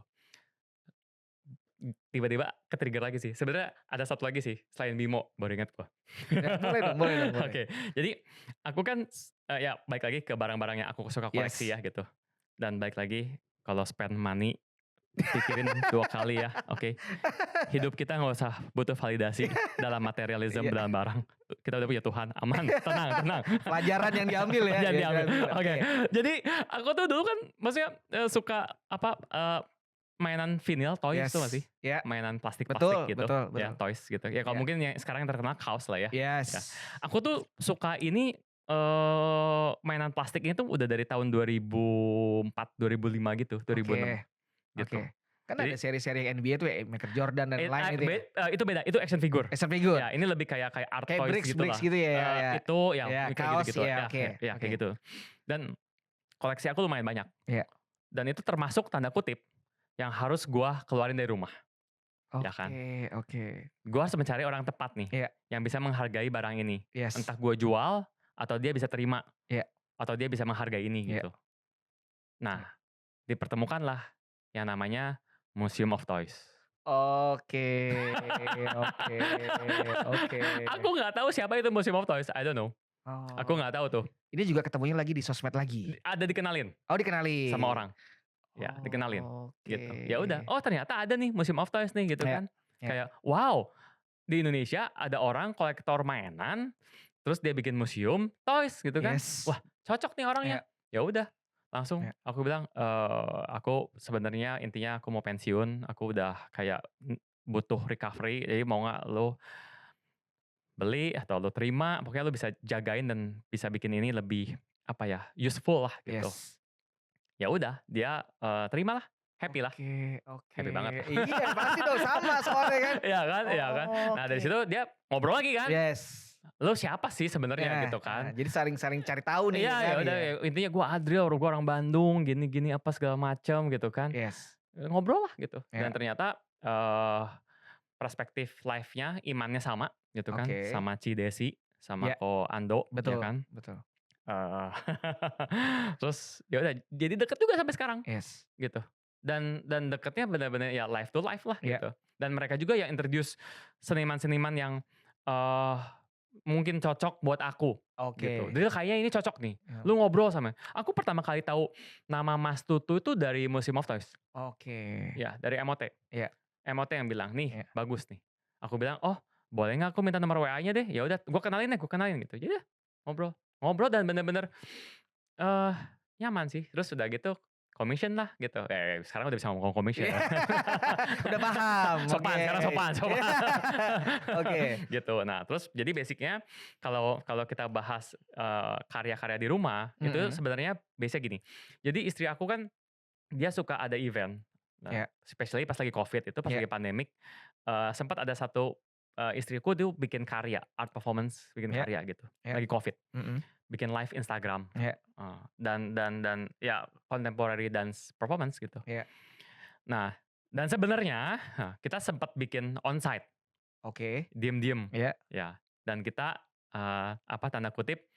Tiba-tiba ke-trigger lagi sih. Sebenarnya ada satu lagi sih selain Bimo, baru ingat gua. Ya, boleh dong, boleh dong, boleh. Oke, jadi aku kan ya balik lagi ke barang-barang yang aku suka koleksi Yes. ya gitu. Dan balik lagi kalau spend money pikirin 2 kali ya, oke. Hidup kita nggak usah butuh validasi dalam materialism, Iya, dalam barang. Kita udah punya Tuhan, aman, tenang, tenang. pelajaran yang diambil ya, Jangan yang diambil. diambil. Oke, Oke. jadi aku tuh dulu kan maksudnya, suka apa, mainan vinyl, toys tuh nggak sih? Yes. Ya, Mainan plastik-plastik betul, gitu, betul, ya betul. toys gitu. Ya kalau Ya. mungkin yang sekarang yang terkenal kaos lah ya. Ya, Yes. aku tuh suka ini, mainan plastik ini tuh udah dari tahun 2004, 2005 gitu, 2006 Oke, oke. gitu. Kan ada Jadi seri-seri NBA tuh ya, Michael Jordan dan lain itu ya? itu beda, itu action figure. Action figure? Ya, ini lebih kayak art Kayak toys bricks gitulah. gitu ya, ya, ya. Itu ya Ya, kayak kaos gitu-gitu, ya, ya oke, ya oke. kayak gitu. Dan koleksi aku lumayan banyak, Iya. dan itu termasuk tanda kutip yang harus gua keluarin dari rumah, ya kan. Oke, oke. Gua harus mencari orang tepat nih, Iya, yang bisa menghargai barang ini. yes. Entah gua jual, atau dia bisa terima, Iya, atau dia bisa menghargai ini iya, gitu. Nah, iya. dipertemukanlah yang namanya Museum of Toys. Oke, oke, oke. Aku nggak tahu siapa itu Museum of Toys, I don't know. Aku Oh, nggak tahu tuh. ini juga ketemunya lagi di sosmed lagi? Ada dikenalin Oh, sama dikenalin? orang, ya dikenalin Oke. gitu. Ya udah, oh ternyata ada nih Museum of Toys nih gitu Iya, kan. iya. Kayak wow, di Indonesia ada orang kolektor mainan, terus dia bikin museum toys gitu kan. Yes. Wah, cocok nih orangnya. Iya, Ya udah, langsung iya. aku bilang, aku sebenarnya intinya aku mau pensiun, aku udah kayak butuh recovery, jadi mau nggak lo beli atau lo terima, pokoknya lo bisa jagain dan bisa bikin ini lebih apa ya, useful lah gitu. Yes. Ya udah, dia, terimalah, happy lah, Oke, oke. happy banget. Iya, pasti dong, sama soalnya kan. Iya kan, iya kan. Nah dari Oke. situ dia ngobrol lagi kan, Yes. "Lu siapa sih sebenarnya?" Ya, Gitu kan. jadi saling-saling cari tahu nih Iya, ya kan, udah iya. intinya gua Adriel, gua orang Bandung, gini gini apa segala macam gitu kan. Yes. Ngobrol lah gitu, dan Ya, ternyata, perspektif life-nya, imannya sama gitu kan, oke. sama Desi, sama Ya, Ko Ando, ya betul, kan. betul. Eee, terus ya udah jadi deket juga sampai sekarang. Yes. Gitu. Dan deketnya benar-benar ya life to life lah Ya, gitu. Dan mereka juga yang introduce seniman-seniman yang, eee, mungkin cocok buat aku gitu. oke. Dia kayaknya ini cocok nih, Ya, lu ngobrol sama aku pertama kali tahu nama Mas Tutu itu dari Museum of Toys, oke. ya dari MOT. Ya, MOT yang bilang, "Nih ya. bagus nih." Aku bilang, "Oh boleh nggak aku minta nomor WA-nya deh?" Ya udah gua kenalin deh, gua kenalin gitu. Ya udah ngobrol, ngobrol dan bener-bener, eee, nyaman sih. Terus udah gitu commission lah gitu, sekarang udah bisa ngomong commission Iya. ya. Udah paham, oke. Sopan, sekarang sopan sopan. Oke. Gitu. Nah terus jadi basic-nya kalau kalau kita bahas, karya-karya di rumah, itu Mhm. sebenarnya base-nya gini, jadi istri aku kan dia suka ada event. Nah, Ya, especially pas lagi Covid itu, pas ya, lagi pandemik, sempat ada satu, istriku tuh bikin karya, art performance, bikin ya, karya gitu, ya. lagi Covid. Mhm. Bikin live Instagram, Ya, dan ya contemporary dance performance gitu. ya. Nah, dan sebenarnya, kita sempat bikin onsite, Oke. diem-diem, Ya, ya. Dan kita, apa, tanda kutip,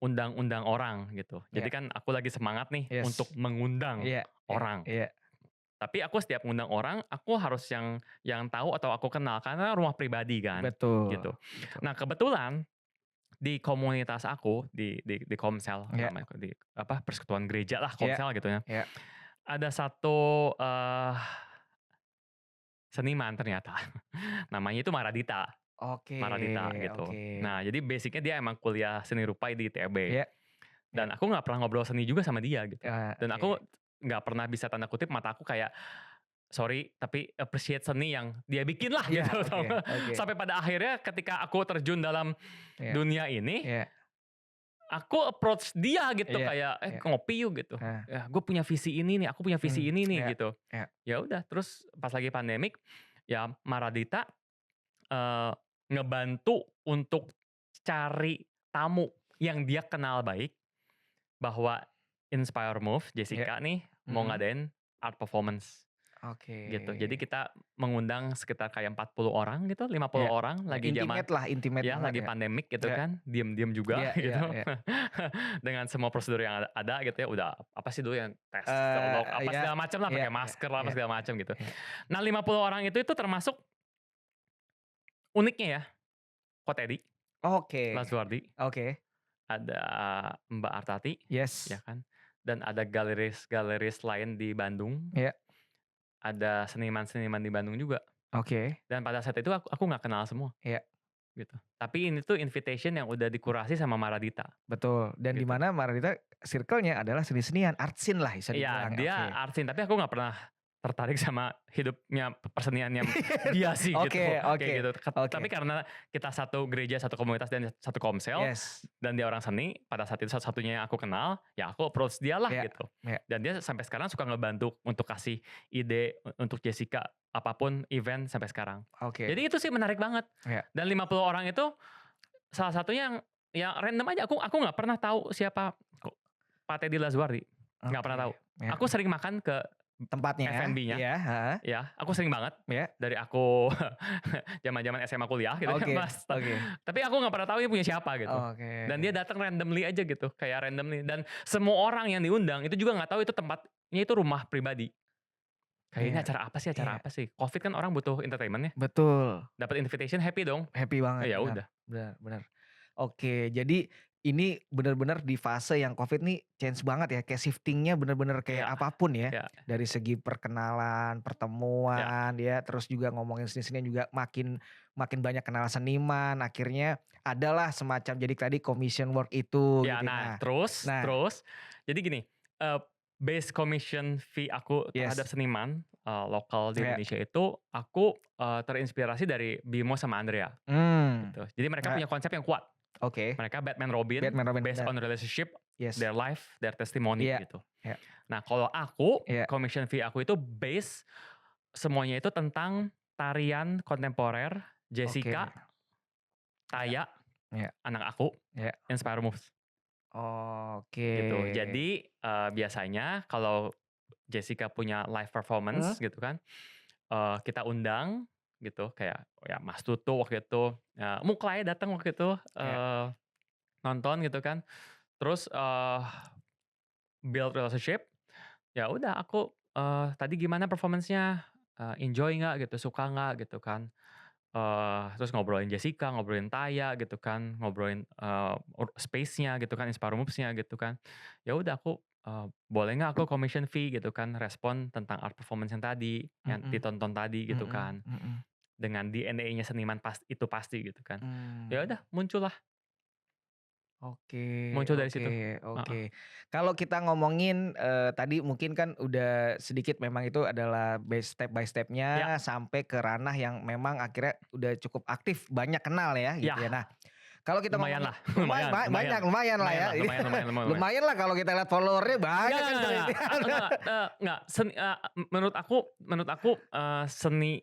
undang-undang orang gitu. Jadi Iya. kan aku lagi semangat nih untuk Yes. mengundang Iya iya orang. iya. Tapi aku setiap ngundang orang, aku harus yang tahu atau aku kenal karena rumah pribadi kan, Betul gitu. betul. Nah kebetulan di komunitas aku di Komsel Iya namanya di apa persekutuan gereja lah iya Komsel gitu ya. iya. Ada satu seniman ternyata namanya itu Maradita. Oke Maradita gitu. oke. Nah jadi basicnya dia emang kuliah seni rupa di ITB. Iya iya. Dan aku nggak pernah ngobrol seni juga sama dia gitu. Dan Oke. aku nggak pernah bisa tanda kutip mata aku kayak, sorry tapi appreciate seni yang dia bikin lah Iya gitu oke tau nggak? oke. Sampai pada akhirnya ketika aku terjun dalam Iya dunia ini, iya aku approach dia gitu iya kayak, "Eh iya. ngopi yuk," gitu. Nah, "Ya gue punya visi ini nih, aku punya visi ini nih," iya gitu. iya. Ya udah terus pas lagi pandemik, ya Maradita, eee, ngebantu untuk cari tamu yang dia kenal baik, bahwa Inspire Move, Iya. Jessica nih mau Mhm. ngadain art performance Oke. gitu. Jadi kita mengundang sekitar kayak 40 orang gitu, 50 Iya. orang lagi zaman Intimate lah, intimate ya banget lagi ya. pandemik gitu Iya kan, diem-diem juga iya iya gitu. iya. Dengan semua prosedur yang ada gitu ya, udah apa sih dulu yang tes psikolog, apa Iya segala macam lah, iya pakai iya masker lah, apa iya segala macam gitu. iya. Nah 50 orang itu termasuk uniknya ya, Ko Teddy Oke Lazuardi, oke. ada Mbak Artati, ya Yes. kan, dan ada galeris-galeris lain di Bandung, Iya. ada seniman-seniman di Bandung juga. Oke. Dan pada saat itu aku nggak kenal semua, Iya. gitu. Tapi ini tuh invitation yang udah dikurasi sama Maradita, Betul, dan di gitu. mana Maradita circle-nya adalah seni-senian, art scene lah bisa Iya, dibilang, dia oke. artin, tapi aku nggak pernah tertarik sama hidupnya, perseniannya dia sih gitu, Oke kayak oke gitu. oke. Tapi karena kita satu gereja, satu komunitas, dan satu komsel, Yes. dan dia orang seni, pada saat itu satu-satunya yang aku kenal, ya aku approach dia lah Iya gitu. iya. Dan dia sampai sekarang suka ngebantu untuk kasih ide untuk Jessica, apapun event sampai sekarang. Oke. Jadi itu sih menarik banget. Iya. Dan 50 orang itu salah satunya yang random aja, aku nggak pernah tahu siapa Pak Teddy Lazuardi, nggak Oke. pernah tahu. Iya. Aku sering makan ke Tempatnya F&B-nya, iya, heeh. ya, aku sering banget Iya. dari aku zaman-zaman SMA kuliah gitu kan, Oke Mas. oke. Tapi aku nggak pernah tahu ini punya siapa gitu. Oke. Dan dia datang randomly aja gitu, kayak randomly. Dan semua orang yang diundang itu juga nggak tahu itu tempatnya itu rumah pribadi. Kayak ini Iya acara apa sih, acara iya. apa sih? Covid kan orang butuh entertainment ya. Betul. Dapat invitation happy dong. Happy banget, Ya benar udah. benar benar. Oke, jadi ini benar-benar di fase yang Covid nih change banget ya, kayak shifting-nya benar-benar kayak Ya, apapun ya. ya, Dari segi perkenalan, ya, pertemuan ya, terus juga ngomongin seni-senian juga makin makin banyak kenal seniman, akhirnya adalah semacam jadi tadi commission work itu ya. gitu. Nah, Nah terus, nah, terus, jadi gini, base commission fee aku terhadap yes, seniman lokal di ya, Indonesia itu, aku terinspirasi dari Bimo sama Andrea gitu. Jadi mereka nah, punya konsep yang kuat. oke, Mereka Batman Robin, Batman Robin based benar, on relationship, yes, their life, their testimony iya gitu. iya Nah kalau aku, iya, commission fee aku itu base semuanya itu tentang tarian kontemporer, oke, Jessica, iya Taya, iya anak aku, iya, Inspire Moves oke, gitu. Jadi biasanya kalau Jessica punya live mhm, performance gitu kan, kita undang gitu, kayak ya Mas Tutu waktu itu, Muklai datang waktu itu, iya nonton gitu kan. Terus build relationship, ya udah aku, "Tadi gimana performance-nya? Enjoy nggak gitu, suka nggak?" Gitu kan. Terus ngobrolin Jessica, ngobrolin Taya gitu kan, ngobrolin, space-nya gitu kan, Inspire Moves-nya gitu kan. Ya udah aku, "Boleh nggak aku commission fee?" Gitu kan, respon tentang art performance yang tadi, yang mhm ditonton tadi gitu mhm kan. mhm, Dengan DNA-nya seniman itu pasti gitu kan. Ya mmm. udah muncullah, Oke muncul dari oke situ. oke. Heeh. Kalau kita ngomongin, tadi mungkin kan udah sedikit memang itu adalah step by Ya, step-nya sampai ke ranah yang memang akhirnya udah cukup aktif, banyak kenal ya gitu ya. ya. Nah, kalau kita Lumayan ngomongin lah, lumayan lumayan lumayan lah lumayan ya. lah, lumayan lumayan lumayan lumayan. Lumayan lah kalau kita lihat follower-nya banyak kan Enggak, penelitian. enggak, menurut aku, seni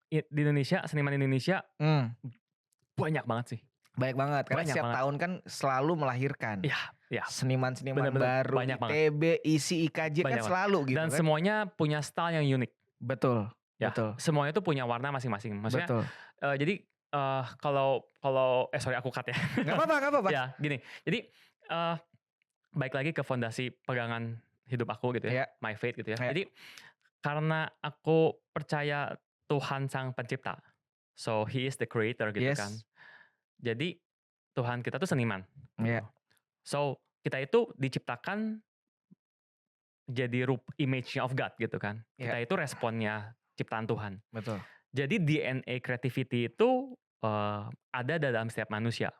di Indonesia, seniman Indonesia Mmm, banyak banget sih, banyak banget karena banyak setiap banget. tahun kan selalu melahirkan Iya iya, seniman-seniman bener-bener baru, banyak banget, ITB, ISI, IKJ kan banyak banget. selalu gitu Dan kan. semuanya punya style yang unik, Betul ya. betul Semuanya itu punya warna masing-masing. Maksudnya, betul. jadi, kalau kalau sorry aku cut ya. Nggak apa-apa nggak apa-apa. Ya gini, jadi, eee, balik lagi ke fondasi pegangan hidup aku gitu ya, Iya, my faith gitu ya. iya. Jadi karena aku percaya Tuhan Sang Pencipta, so He is the creator gitu kan. Yes. Jadi Tuhan kita tuh seniman gitu. Iya, So kita itu diciptakan jadi image-nya of God gitu kan. iya, Kita itu responnya ciptaan Tuhan. betul. Jadi DNA creativity itu, ada dalam setiap manusia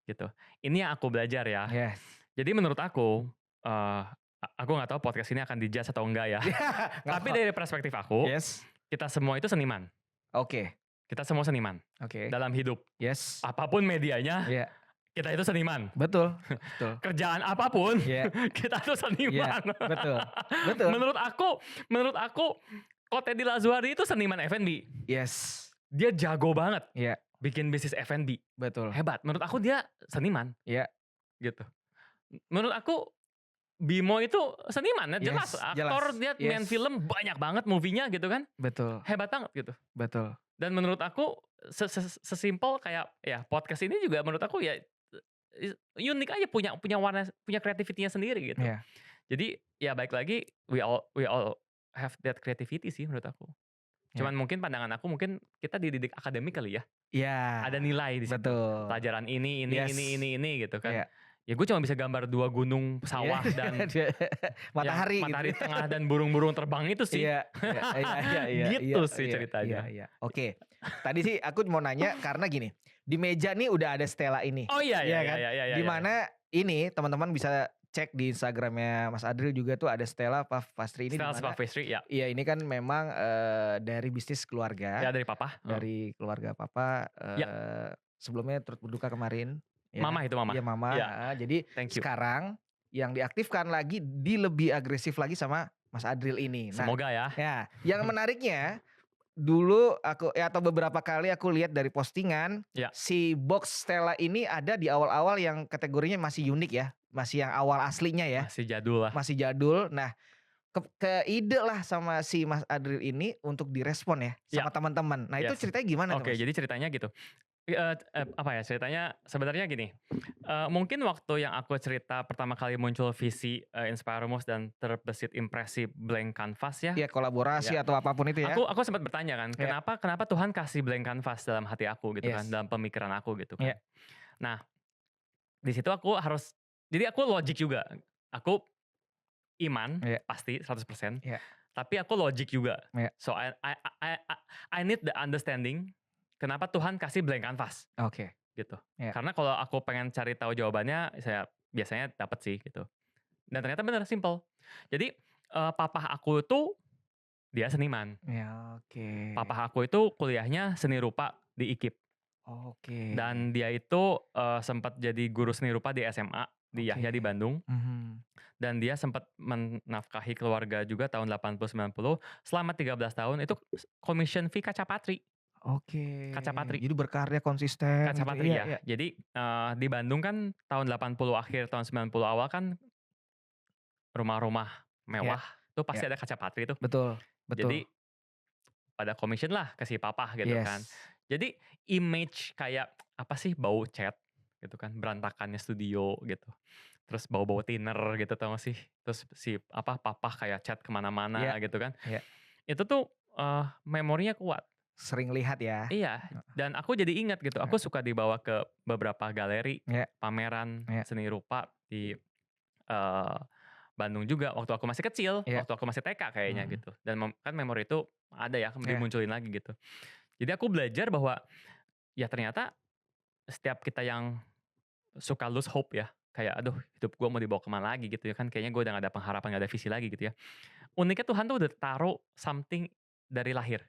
gitu. Ini yang aku belajar ya. Yes. Jadi menurut aku, aku nggak tahu podcast ini akan di-judge atau enggak ya. Nggak Tapi apa. dari perspektif aku, Yes. kita semua itu seniman. Oke, Kita semua seniman oke. dalam hidup. Yes. Apapun medianya, Iya, kita itu seniman. betul, betul. Kerjaan apapun, Iya, kita tuh iya, seniman. betul, betul. Menurut aku, Ko Teddy Lazuardi itu seniman F&B. Yes. Dia jago banget Iya, bikin bisnis F&B. betul. Hebat. Menurut aku dia seniman Iya, gitu. Menurut aku Bimo itu seniman ya, jelas yes, aktor, jelas. dia main Yes, film banyak banget movie-nya gitu kan. betul, Hebat banget gitu. betul. Dan menurut aku sesimpel kayak ya podcast ini juga menurut aku ya unik aja, punya warna, punya kreativitinya sendiri gitu. Iya, Jadi ya baik lagi we all have that creativity sih menurut aku. iya. Cuman mungkin pandangan aku mungkin kita dididik akademik kali ya. Iya, Ada nilai di situ. betul. Pelajaran Yes. ini gitu kan. Iya. Ya gue cuma bisa gambar 2 gunung, sawah Iya. dan Matahari gitu. matahari tengah dan burung-burung terbang itu sih. Iya, iya, Gitu iya, sih iya, ceritanya. Iya. Oke. Tadi sih aku mau nanya karena gini, di meja nih udah ada Stella ini. Oh iya Iya iya kan? iya iya iya. Di mana ini teman-teman bisa cek di Instagramnya Mas Adril juga tuh ada Stella Pastry ini di Stella mana. Pastry ya. Iya, ini kan memang dari bisnis keluarga, Ya dari papa. dari keluarga papa. Ya. Sebelumnya turut berduka kemarin. Ya. Mama itu mama. Iya mama. Ya. Jadi Thank you. sekarang yang diaktifkan lagi lebih agresif lagi sama Mas Adril ini. Nah, Semoga ya. ya, yang menariknya dulu aku atau beberapa kali aku lihat dari postingan Ya. si box Stella ini ada di awal-awal yang kategorinya masih unik ya, masih yang awal aslinya ya, Masih jadul lah. masih jadul. Nah, ke ide lah sama si Mas Adril ini untuk direspon ya sama Ya. teman-teman. Nah, itu Yes. ceritanya gimana tuh, Oke, Mas? jadi ceritanya gitu. Apa ya ceritanya sebenarnya gini. Mungkin waktu yang aku cerita pertama kali muncul visi Inspiremus dan terbesit impresi blank canvas ya. Iya, kolaborasi Ya. atau apapun itu ya. Aku sempat bertanya kan, Ya. kenapa Tuhan kasih blank canvas dalam hati aku gitu kan, Yes. dalam pemikiran aku gitu kan. Ya. Nah, di situ aku harus, jadi aku logik juga. Aku iman Ya. pasti 100%. Ya. Tapi aku logik juga. Ya. So I need the understanding kenapa Tuhan kasih blank canvas Oke. gitu. Ya. Karena kalau aku pengen cari tahu jawabannya, saya biasanya dapat sih gitu. Dan ternyata bener simple. Jadi papa aku tuh dia seniman. Ya, oke. Papa aku itu kuliahnya seni rupa di IKIP. Oke. Dan dia itu sempat jadi guru seni rupa di SMA di Yahya di Bandung. Dan dia sempat menafkahi keluarga juga tahun 80-90. Selama 13 tahun itu commission fee Kaca Patri. Oke. Kaca Patri. Jadi berkarya konsisten. Kaca gitu. Patri Iya, ya. Jadi di Bandung kan tahun 80 akhir tahun 90 awal kan rumah-rumah mewah tuh pasti ada Kaca Patri tuh. Betul. Jadi pada commission lah ke si papa gitu Yes. kan. Jadi image kayak apa sih bau cat gitu kan, berantakannya studio gitu. Terus bau-bau thinner gitu tau gak sih. Terus si papa kayak cat kemana-mana Iya. gitu kan. Iya. Itu tuh memorinya kuat. Sering lihat ya. Iya, dan aku jadi ingat gitu. Aku suka dibawa ke beberapa galeri, Iya. pameran Iya. seni rupa di Bandung juga waktu aku masih kecil, Iya. waktu aku masih TK kayaknya gitu. Dan kan memori itu ada ya, Iya. dimunculin lagi gitu. Jadi aku belajar bahwa ya ternyata setiap kita yang suka lose hope ya, kayak aduh hidup gue mau dibawa kemana lagi gitu ya kan, kayaknya gue udah gak ada pengharapan, gak ada visi lagi gitu ya. Uniknya Tuhan tuh udah taruh something dari lahir.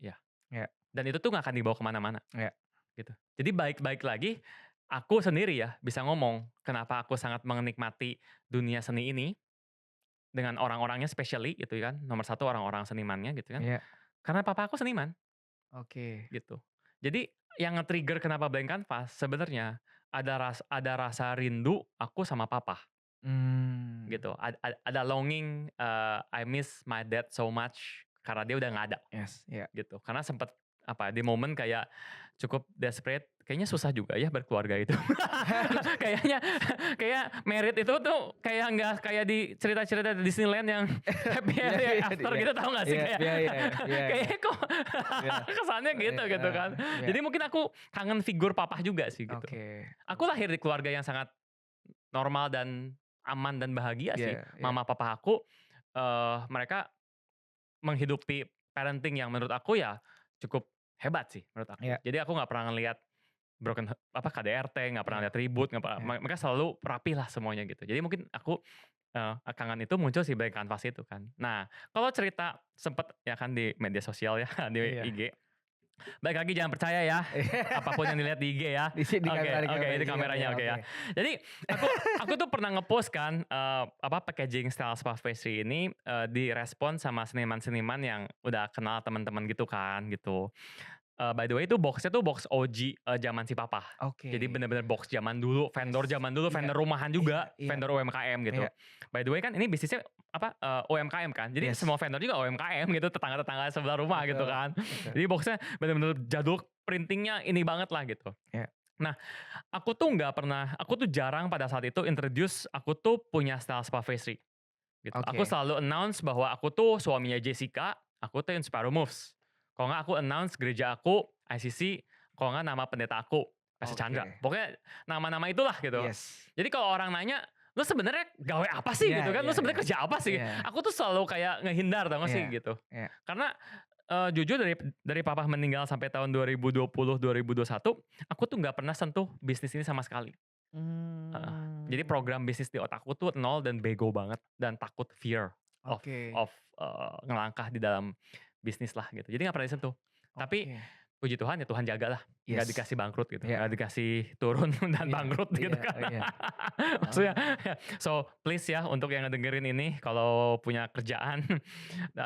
Ya. Iya. Dan itu tuh gak akan dibawa kemana-mana. Iya. Gitu. Jadi baik lagi aku sendiri ya bisa ngomong kenapa aku sangat menikmati dunia seni ini dengan orang-orangnya especially gitu kan. Nomor satu orang-orang senimannya gitu kan. Iya. Karena papa aku seniman Oke. gitu. Jadi yang nge-trigger kenapa blank canvas sebenarnya ada rasa rindu aku sama papa. Gitu. Ada longing, I miss my dad so much karena dia udah nggak ada. Yes. Iya. Gitu. Karena sempet di momen kayak cukup desperate, kayaknya susah juga ya berkeluarga itu. Kayaknya kayak married itu tuh kayak nggak kayak di cerita-cerita di Disneyland yang happy Iya ever iya after iya. gitu, tahu nggak sih? Iya Kayak iya iya iya iya. kayaknya kok Iya. kesannya gitu gitu kan. Iya. Jadi mungkin aku kangen figur papa juga sih gitu. Oke. Aku lahir di keluarga yang sangat normal dan aman dan bahagia sih. Iya iya. Mama papa aku, mereka menghidupi parenting yang menurut aku ya cukup hebat sih menurut aku. Iya Jadi aku nggak pernah ngelihat KDRT, nggak pernah iya lihat ribut, nggak pernah iya. mereka selalu rapi lah semuanya gitu. Jadi mungkin aku, kangen itu muncul sih dari kanvas itu kan. Nah, kalau cerita sempet ya kan di media sosial ya, di Iya. IG, balik lagi jangan percaya ya, apapun yang dilihat di IG ya. Di sini Oke kamera oke, itu di kameranya, kamera, oke oke. ya. Jadi aku aku tuh pernah nge-post kan, packaging style spa pastry ini, direspon sama seniman-seniman yang udah kenal teman-teman gitu kan, gitu. By the way itu box-nya tuh box OG, zaman si papa. Jadi Oke. bener-bener box zaman dulu, vendor Yes. zaman dulu, Iya vendor rumahan iya juga, iya vendor UMKM gitu. iya. By the way kan ini bisnisnya UMKM kan, jadi Yes. semua vendor juga UMKM gitu, tetangga-tetangga sebelah rumah gitu Betul kan. betul. Jadi box-nya bener-bener jadul, printing-nya ini banget lah gitu. Iya. Nah, aku tuh jarang pada saat itu introduce aku tuh punya style spa pastry gitu. Aku Oke. selalu announce bahwa aku tuh suaminya Jessica, aku tuh Inspiro Moves. Kalau nggak aku announce gereja aku, ICC, kalau nggak nama pendeta aku, Pastor Chandra. Oke. Pokoknya nama-nama itulah gitu. Yes. Jadi kalau orang nanya, "Lu sebenarnya gawe apa sih?" Iya gitu kan, "Lu iya iya. sebenarnya kerja apa sih?" Iya Aku tuh selalu kayak ngehindar tau nggak sih iya gitu. iya. Karena, jujur dari papa meninggal sampai tahun 2020, 2021, aku tuh nggak pernah sentuh bisnis ini sama sekali. Heeh. Jadi Mmm. program bisnis di otakku tuh nol dan bego banget dan takut fear of Oke of, ngelangkah di dalam bisnis lah gitu. Jadi nggak pernah disentuh. Tapi oke. puji Tuhan ya Tuhan jagalah, nggak Yes. dikasih bangkrut gitu, Iya nggak dikasih turun dan iya bangkrut gitu iya kan. iya. Maksudnya Oh. so please ya untuk yang ngedengerin ini kalau punya kerjaan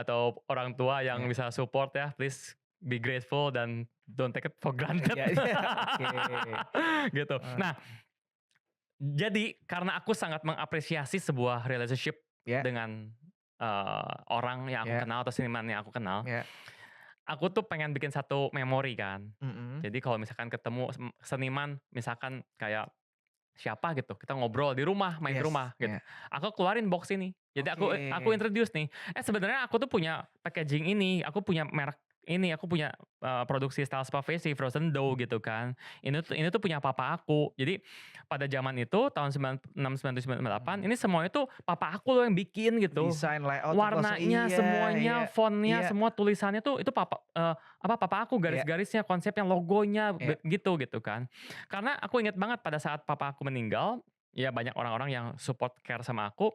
atau orang tua yang Iya. bisa support ya, please be grateful dan don't take it for granted. Iya iya. Oke. Gitu. Eee, Nah, jadi karena aku sangat mengapresiasi sebuah relationship iya dengan, orang yang aku iya kenal atau seniman yang aku kenal, iya. aku tuh pengen bikin satu memori kan. Mhm. Jadi kalau misalkan ketemu seniman, misalkan kayak siapa gitu, kita ngobrol di rumah, main ke Yes. rumah gitu. Iya. Aku keluarin box ini. Jadi aku Oke. introduce nih, sebenarnya aku tuh punya packaging ini, aku punya merek ini, aku punya, produksi style spa Pavesi, frozen dough gitu kan. Ini tuh punya papa aku. Jadi pada zaman itu tahun 96, 97, 98 Mhm. ini semua itu papa aku loh yang bikin gitu. Desain layout tuh langsung Warnanya, iya iya semuanya, font-nya, iya semua tulisannya tuh itu papa aku, iya garis-garisnya, konsepnya, logonya, iya. gitu kan. Karena aku inget banget pada saat papa aku meninggal, ya banyak orang-orang yang support care sama aku,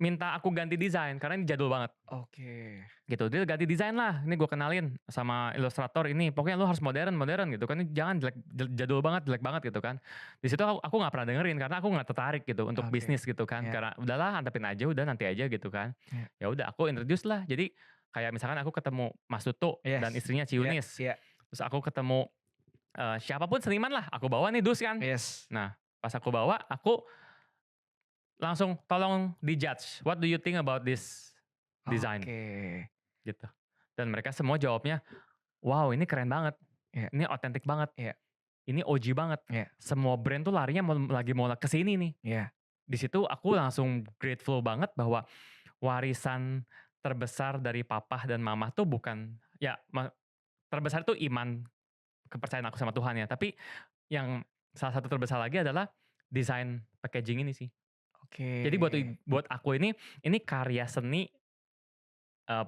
minta aku ganti desain karena ini jadul banget, Oke. gitu. Dia ganti desain lah, ini gue kenalin sama ilustrator ini, pokoknya lu harus modern modern gitu kan, ini jangan jelek jadul banget, jelek banget gitu kan. Di situ aku nggak pernah dengerin karena aku nggak tertarik gitu untuk Oke. bisnis gitu kan, Iya karena udahlah antepin aja, udah nanti aja gitu kan. iya. Ya udah aku introduce lah, jadi kayak misalkan aku ketemu Mas Tutu dan Yes. istrinya Iya Ciunis, iya. terus aku ketemu, siapa seniman lah, aku bawa nih dus kan. Yes. Nah, pas aku bawa, aku langsung, "Tolong di-judge, what do you think about this design?" Oke. Gitu. Dan mereka semua jawabnya, "Wow, ini keren banget, Iya ini otentik banget, iya ini OG banget." iya Semua brand tuh larinya mau ke sini nih. iya. Di situ aku langsung grateful banget bahwa warisan terbesar dari papa dan mama tuh bukan ya terbesar tuh iman, kepercayaan aku sama Tuhan ya, tapi yang salah satu terbesar lagi adalah desain packaging ini sih. Jadi buat Oke. buat aku ini karya seni, eee,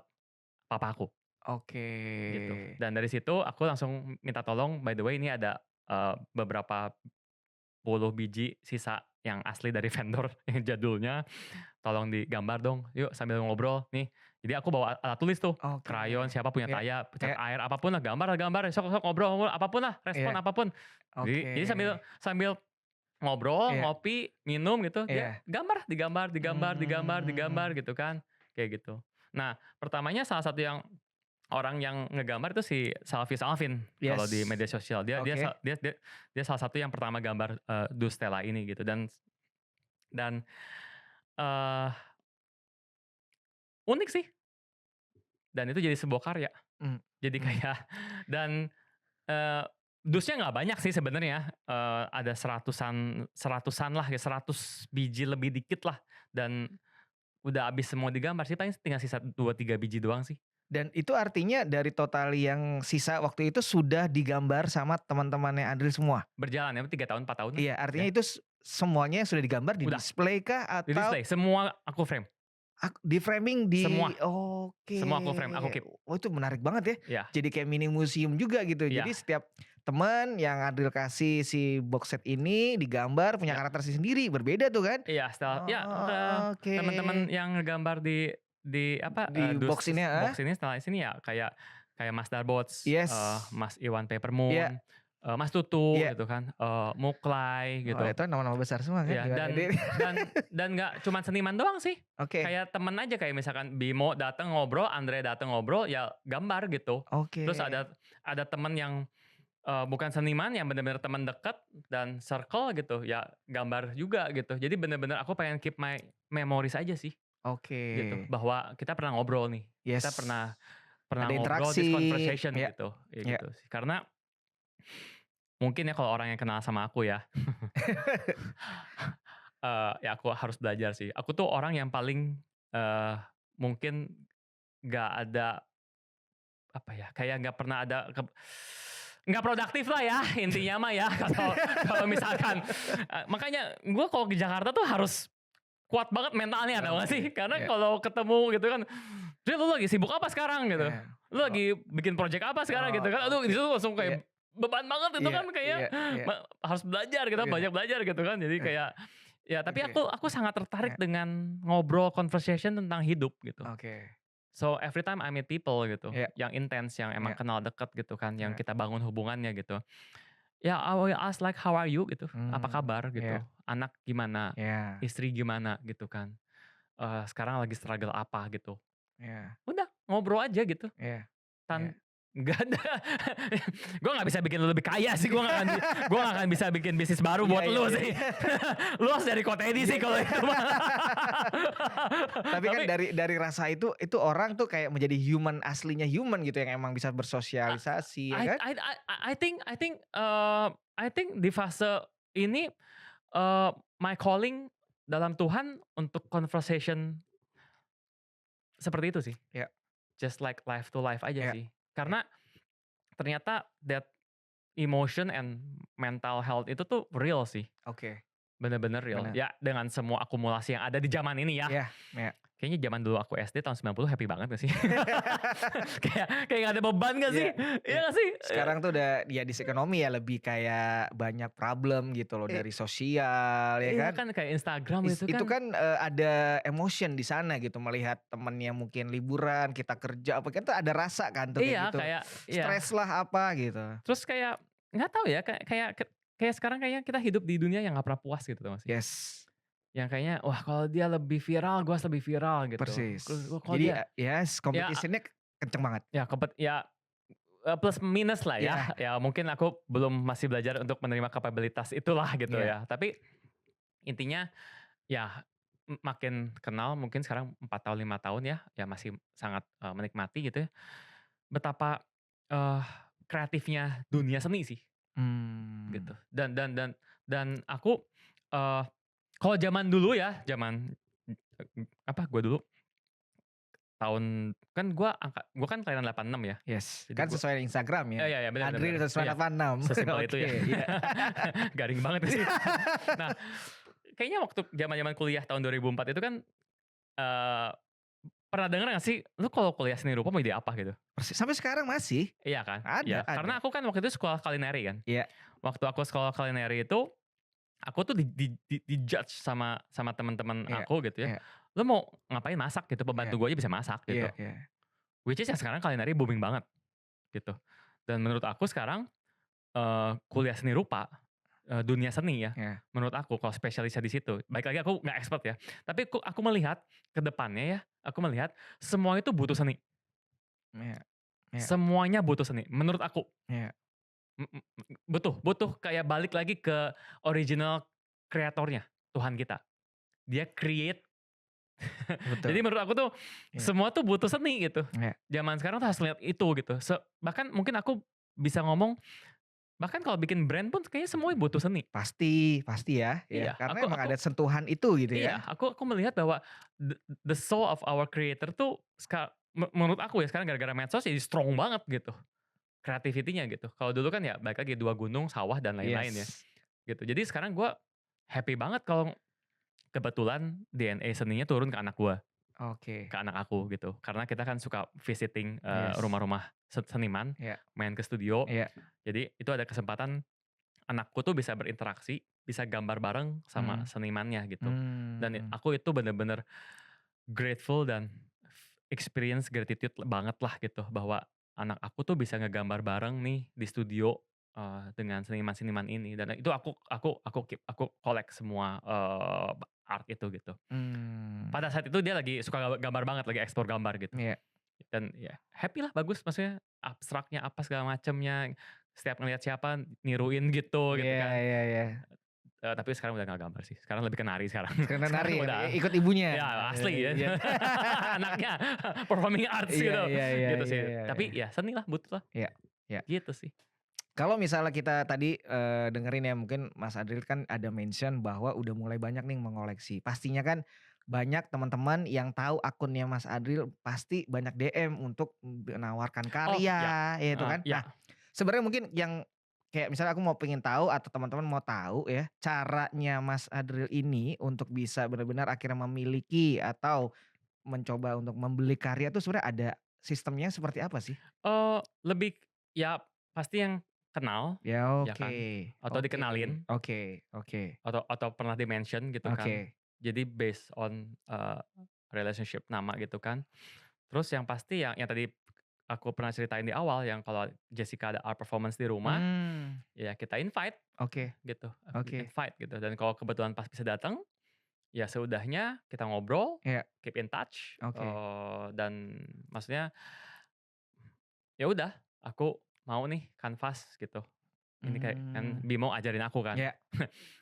papa aku. Oke. Gitu. Dan dari situ aku langsung minta tolong, by the way ini ada, beberapa puluh biji sisa yang asli dari vendor yang jadulnya, tolong digambar dong, yuk sambil ngobrol nih. Jadi aku bawa alat tulis tuh, Oke. krayon, siapa punya Iya cat iya air, apapun lah, gambar, sok sok ngobrol ngobrol, apapun lah, respon iya. apapun. Jadi Oke. sambil sambil ngobrol, Iya ngopi, minum gitu, dia iya. digambar Mmm. gitu kan, kayak gitu. Nah, pertamanya salah satu yang orang yang ngegambar itu si Alvin kalau di Yes. media sosial. Dia dia sa Oke. dia salah satu yang pertama gambar, dus Stella ini gitu dan, eee, unik sih dan itu jadi sebuah karya. Mmm Jadi mmm. kayak dan, eee dusnya nggak banyak sih sebenarnya, ada seratusan seratusan lah ya, 100 biji lebih dikit lah, dan udah habis semua digambar sih, paling tinggal sisa 2, 3 biji doang sih. Dan itu artinya dari total yang sisa waktu itu sudah digambar sama teman-temannya Adril semua? Berjalan ya 3 tahun, 4 tahun lah, Iya, artinya ya. itu semuanya sudah digambar, Udah, di-display kah atau di-display, semua aku frame, di-framing semua, oke. semua aku frame, aku keep. Oh itu menarik banget ya, Iya, jadi kayak mini museum juga gitu. Jadi iya, setiap teman yang Adril kasih si box set ini digambar punya iya. karakter sendiri, berbeda tuh kan? Iya, style ya, Oke. teman-teman yang ngegambar di apa, Di box ini heeh. box ini setelah sini ya kayak kayak Mas Darbots, Yes. Mas Iwan Iya Peppermoon, Mas Tutu iya. gitu kan, Muklai Oh gitu. itu nama-nama besar semua kan Ya gimana dan deh? nggak cuman seniman doang sih, Oke kayak temen aja, kayak misalkan Bimo dateng ngobrol, Andre dateng ngobrol, ya gambar gitu. oke. Terus ada temen yang, bukan seniman, yang bener-bener temen deket dan circle gitu, ya gambar juga gitu. Jadi bener-bener aku pengen keep my memories aja sih, Oke. gitu. Bahwa kita pernah ngobrol nih, kita Yes. pernah pernah Ada ngobrol, interaksi. this conversation Ya gitu, ya ya. gitu sih. Karena mungkin ya kalau orang yang kenal sama aku ya, ya aku harus belajar sih. Aku tuh orang yang paling, mungkin nggak ada, apa ya, kayak nggak pernah ada nggak produktif lah ya, intinya mah ya, kalau kalau misalkan, makanya gue kalau ke Jakarta tuh harus kuat banget mentalnya, tau gak Oke. sih? Karena Ya kalau ketemu gitu kan, "Dri, lu lagi sibuk apa sekarang?" Gitu. ya. "Lu Oh lagi bikin project apa sekarang?" Gitu kan. Aduh, oke. di situ langsung Iya kayak beban banget itu iya kan, kayak iya iya harus belajar, kita iya. banyak belajar gitu kan. Jadi kayak, ya tapi Oke. aku sangat tertarik Ya dengan ngobrol conversation tentang hidup gitu. oke. So every time I meet people gitu, Ya yang intens, yang emang ya kenal deket gitu kan, yang ya. kita bangun hubungannya gitu. Ya I will ask like, "How are you?" Gitu, "Apa Mmm. kabar?" Gitu, Ya "Anak gimana? ya Istri gimana?" Gitu kan, "Sekarang lagi struggle apa?" Gitu. ya Udah, ngobrol aja gitu. ya ya. Nggak ada, gue nggak bisa bikin lu lebih kaya sih, gue nggak akan bisa bikin bisnis baru Iya buat iya lu iya. sih. Lu harus dari Kotedi Iya sih kalau iya. itu mah. Tapi kan Tapi dari rasa itu orang tuh kayak menjadi human, aslinya human gitu yang emang bisa bersosialisasi ya I kan? I I I think di fase ini, my calling dalam Tuhan untuk conversation seperti itu sih. Ya Just like life to life aja ya sih. ya. Karena ternyata that emotion and mental health itu tuh real sih, Oke, bener-bener real. bener. Ya dengan semua akumulasi yang ada di zaman ini ya. Iya iya. Kayaknya zaman dulu aku SD tahun 90 happy banget gak sih? Kayak nggak ada beban gak sih? Iya Iya iya. gak sih? Sekarang tuh udah ya di ekonomi ya lebih kayak banyak problem gitu loh Eh, dari sosial ya iya kan? kan kayak Instagram itu Itu kan. kan, ada emotion di sana gitu melihat temen yang mungkin liburan, kita kerja apa, kan tuh ada rasa kan tuh Iya kayak gitu. kayak iya. Stres lah apa gitu. Terus kayak nggak tahu ya, kayak sekarang kayaknya kita hidup di dunia yang nggak pernah puas gitu tau gak sih? Yes, Yang kayaknya, wah kalau dia lebih viral, gua harus lebih viral gitu. persis. Kalau Jadi, dia yes ya competition-nya kenceng banget. ya ya, plus minus lah ya. Iya Ya mungkin aku belum masih belajar untuk menerima kapabilitas itulah gitu iya ya. Tapi intinya ya makin kenal mungkin sekarang 4 tahun, 5 tahun ya, ya masih sangat, menikmati gitu ya, betapa, eee, kreatifnya dunia seni sih mmm, gitu. Dan aku, eee, kalau zaman dulu ya, zaman, apa, gua dulu tahun kan gua kan kelahiran 86 ya. yes. Jadi Kan sesuai Instagram ya, iya iya, bener bener Adril bener. Iya, 1986. sesimpel itu Oke, ya. iya. Garing banget sih. Nah, kayaknya waktu zaman-zaman kuliah tahun 2004 itu kan, eee, pernah denger nggak sih, "Lu kalau kuliah seni rupa mau jadi apa?" Gitu. Persis, sampai sekarang masih, Iya kan? ada Iya, karena ada. aku kan waktu itu sekolah kulineri kan. Iya Waktu aku sekolah kulineri itu, aku tuh di-judge sama sama teman-teman iya aku gitu ya, iya "Lu mau ngapain masak?" Gitu, iya "Pembantu gue aja bisa masak." Gitu. iya iya. Which is ya sekarang kulineri booming banget gitu. Dan menurut aku sekarang, kuliah seni rupa, dunia seni ya, Iya, menurut aku kalau spesialisnya di situ, baik lagi aku nggak expert ya, tapi aku melihat ke depannya ya, aku melihat semua itu butuh seni, iya, iya, semuanya butuh seni menurut aku. iya, Butuh butuh kayak balik lagi ke original kreatornya, Tuhan kita. Dia create, betul, jadi menurut aku tuh iya, semua tuh butuh seni gitu. iya, Zaman sekarang tuh harus lihat itu gitu, bahkan mungkin aku bisa ngomong Bahkan kalau bikin brand pun kayaknya semuanya butuh seni. Pasti pasti ya, ya. Iya, Karena aku emang aku ada sentuhan itu gitu iya, ya. aku melihat bahwa the soul of our creator tuh menurut aku ya sekarang gara-gara medsos jadi strong banget gitu, creativity-nya gitu. Kalau dulu kan ya balik lagi 2 gunung, sawah, dan lain-lain ya, Yes. gitu. Jadi sekarang gua happy banget kalau kebetulan DNA seninya turun ke anak gua, Oke. ke anak aku gitu. Karena kita kan suka visiting, Yes. rumah-rumah seniman, Iya. main ke studio. Iya. Jadi itu ada kesempatan anakku tuh bisa berinteraksi, bisa gambar bareng sama Mhm. senimannya gitu. Dan Mmm. aku itu bener-bener grateful dan experience gratitude banget lah gitu, bahwa anak aku tuh bisa ngegambar bareng nih di studio, dengan seniman-seniman ini, dan itu aku keep, aku collect semua, art itu gitu. Mmm. Pada saat itu dia lagi suka gambar banget, lagi explore gambar gitu. Iya. Dan ya happy lah, bagus, maksudnya abstraknya apa segala macemnya, setiap ngelihat siapa niruin gitu Iya kan. iya iya. Tapi sekarang udah nggak gambar sih, sekarang lebih ke nari sekarang. Karena Sekarang nari ya, udah ikut ibunya. ya asli ya, Iya. anaknya performing arts Iya gitu, iya iya gitu iya sih. iya Tapi iya. ya seni lah, butuh lah, Iya iya. gitu sih. Kalau misalnya kita tadi, dengerin ya mungkin Mas Adril kan ada mention bahwa udah mulai banyak nih mengoleksi. Pastinya kan banyak teman-teman yang tahu akunnya Mas Adril pasti banyak DM untuk menawarkan Oh, karya, ya, ya itu kan. ya, Nah, sebenarnya mungkin yang kayak misalnya aku mau pengen tahu atau teman-teman mau tahu ya, caranya Mas Adril ini untuk bisa benar-benar akhirnya memiliki atau mencoba untuk membeli karya tuh sebenarnya ada sistemnya seperti apa sih? lebih ya pasti yang kenal, Ya ya oke, kan, atau oke, dikenalin, oke, oke, atau pernah di-mention gitu kan. oke. Jadi based on, relationship, nama gitu kan. Terus yang pasti yang tadi aku pernah ceritain di awal, yang kalau Jessica ada art performance di rumah, Mmm, ya kita invite oke gitu, oke, invite gitu, dan kalau kebetulan pas bisa datang, ya seudahnya kita ngobrol, iya, keep in touch, oke. dan maksudnya ya udah, aku mau nih kanvas gitu. Ini kayak kan Mmm, Bimo ajarin aku kan, iya,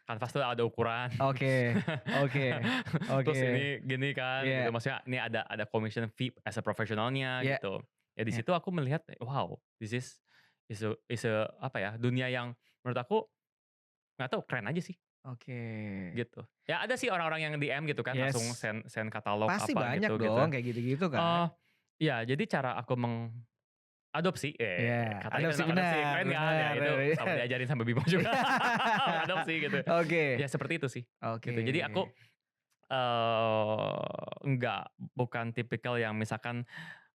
kanvas tuh ada ukuran. oke oke Terus oke, ini gini kan gitu, iya maksudnya ini ada commission fee as a professionalnya iya gitu. Ya di iya, situ aku melihat, wow, this is a apa ya, dunia yang menurut aku nggak tahu, keren aja sih oke. gitu. Ya ada sih orang-orang yang DM gitu kan, langsung Yes, send send katalog pasti apa banyak gitu. dong kayak gitu-gitu Eee, kan? iya, jadi cara aku adopsi, Iya, katanya adopsi tentang adopsi, benar keren kan? Ya benar, itu sama iya. diajarin sama Bimo juga, adopsi gitu. Oke Ya seperti itu sih, oke, gitu. Jadi aku, bukan tipikal yang misalkan,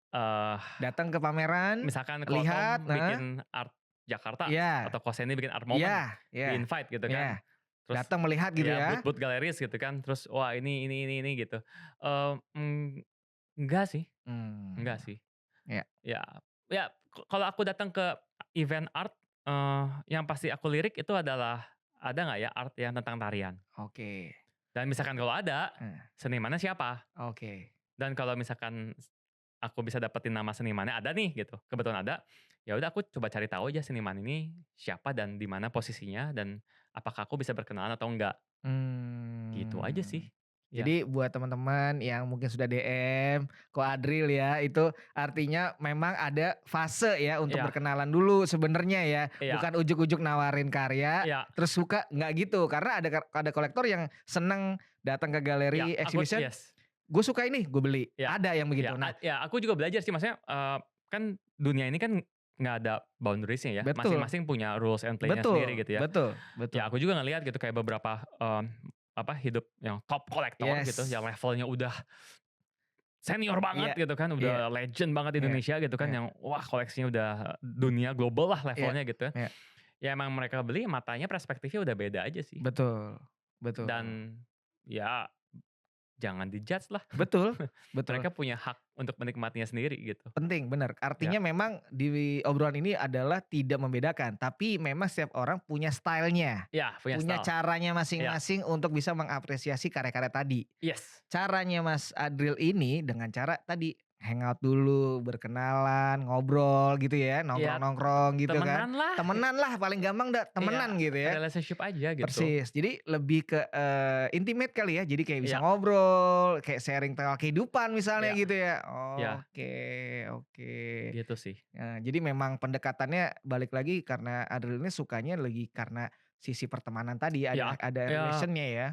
eee, datang ke pameran, misalkan kalau lihat Tom heeh, bikin art Jakarta iya atau Kosenni bikin art moment, iya iya di-invite gitu iya, kan. Terus datang melihat gitu ya ya? booth-booth galeris gitu kan, terus wah ini gitu. Enggak sih, enggak Mmm, sih. iya, Ya ya kalau aku datang ke event art, yang pasti aku lirik itu adalah, ada nggak ya art yang tentang tarian? oke, Dan misalkan kalau ada, heeh, senimannya siapa? oke. Dan kalau misalkan aku bisa dapetin nama senimannya ada nih gitu, kebetulan ada, ya udah aku coba cari tahu aja seniman ini siapa dan di mana posisinya dan apakah aku bisa berkenalan atau enggak, gitu aja sih. Mmm. Ya, Jadi buat teman-teman yang mungkin sudah DM Ko Adril ya, itu artinya memang ada fase ya untuk iya, berkenalan dulu sebenarnya ya, iya, bukan ujuk-ujuk nawarin karya, iya, terus suka, nggak gitu. Karena ada kolektor yang seneng datang ke iya, galeri aku exhibition, yes. "Gue suka ini, gue beli." Ya, Ada yang ya, begitu. Nah ya, aku juga belajar sih, maksudnya, kan dunia ini kan nggak ada boundaries-nya ya, betul masing-masing punya rules and play-nya sendiri betul gitu ya. betul Ya betul. aku juga ngelihat gitu kayak beberapa, hidup yang top kolektor gitu, yang Yes. levelnya udah senior banget Iya gitu kan, iya udah legend banget di iya Indonesia gitu kan, iya yang wah koleksinya udah dunia global lah iya levelnya gitu ya. iya. Ya emang mereka beli matanya perspektifnya udah beda aja sih, Betul betul. dan ya jangan di-judge lah. Betul betul. Mereka punya hak untuk menikmatinya sendiri gitu. Penting, bener. Ya, Artinya memang di obrolan ini adalah tidak membedakan, tapi memang setiap orang punya style-nya, ya punya punya style. caranya Ya, masing-masing untuk bisa mengapresiasi karya-karya tadi. yes. Caranya Mas Adril ini dengan cara tadi, hangout dulu, berkenalan, ngobrol gitu ya, Ya nongkrong-nongkrong gitu kan. temenan lah, Temenan lah paling gampang temenan iya gitu ya. relationship aja gitu. Persis. Jadi lebih ke, intimate kali ya, jadi kayak bisa Iya ngobrol, kayak sharing tentang kehidupan misalnya iya gitu ya. iya Oke oke. gitu sih. Jadi memang pendekatannya balik lagi karena Adriel ini sukanya lagi karena sisi pertemanan tadi, Ya ada ya relation-nya ya.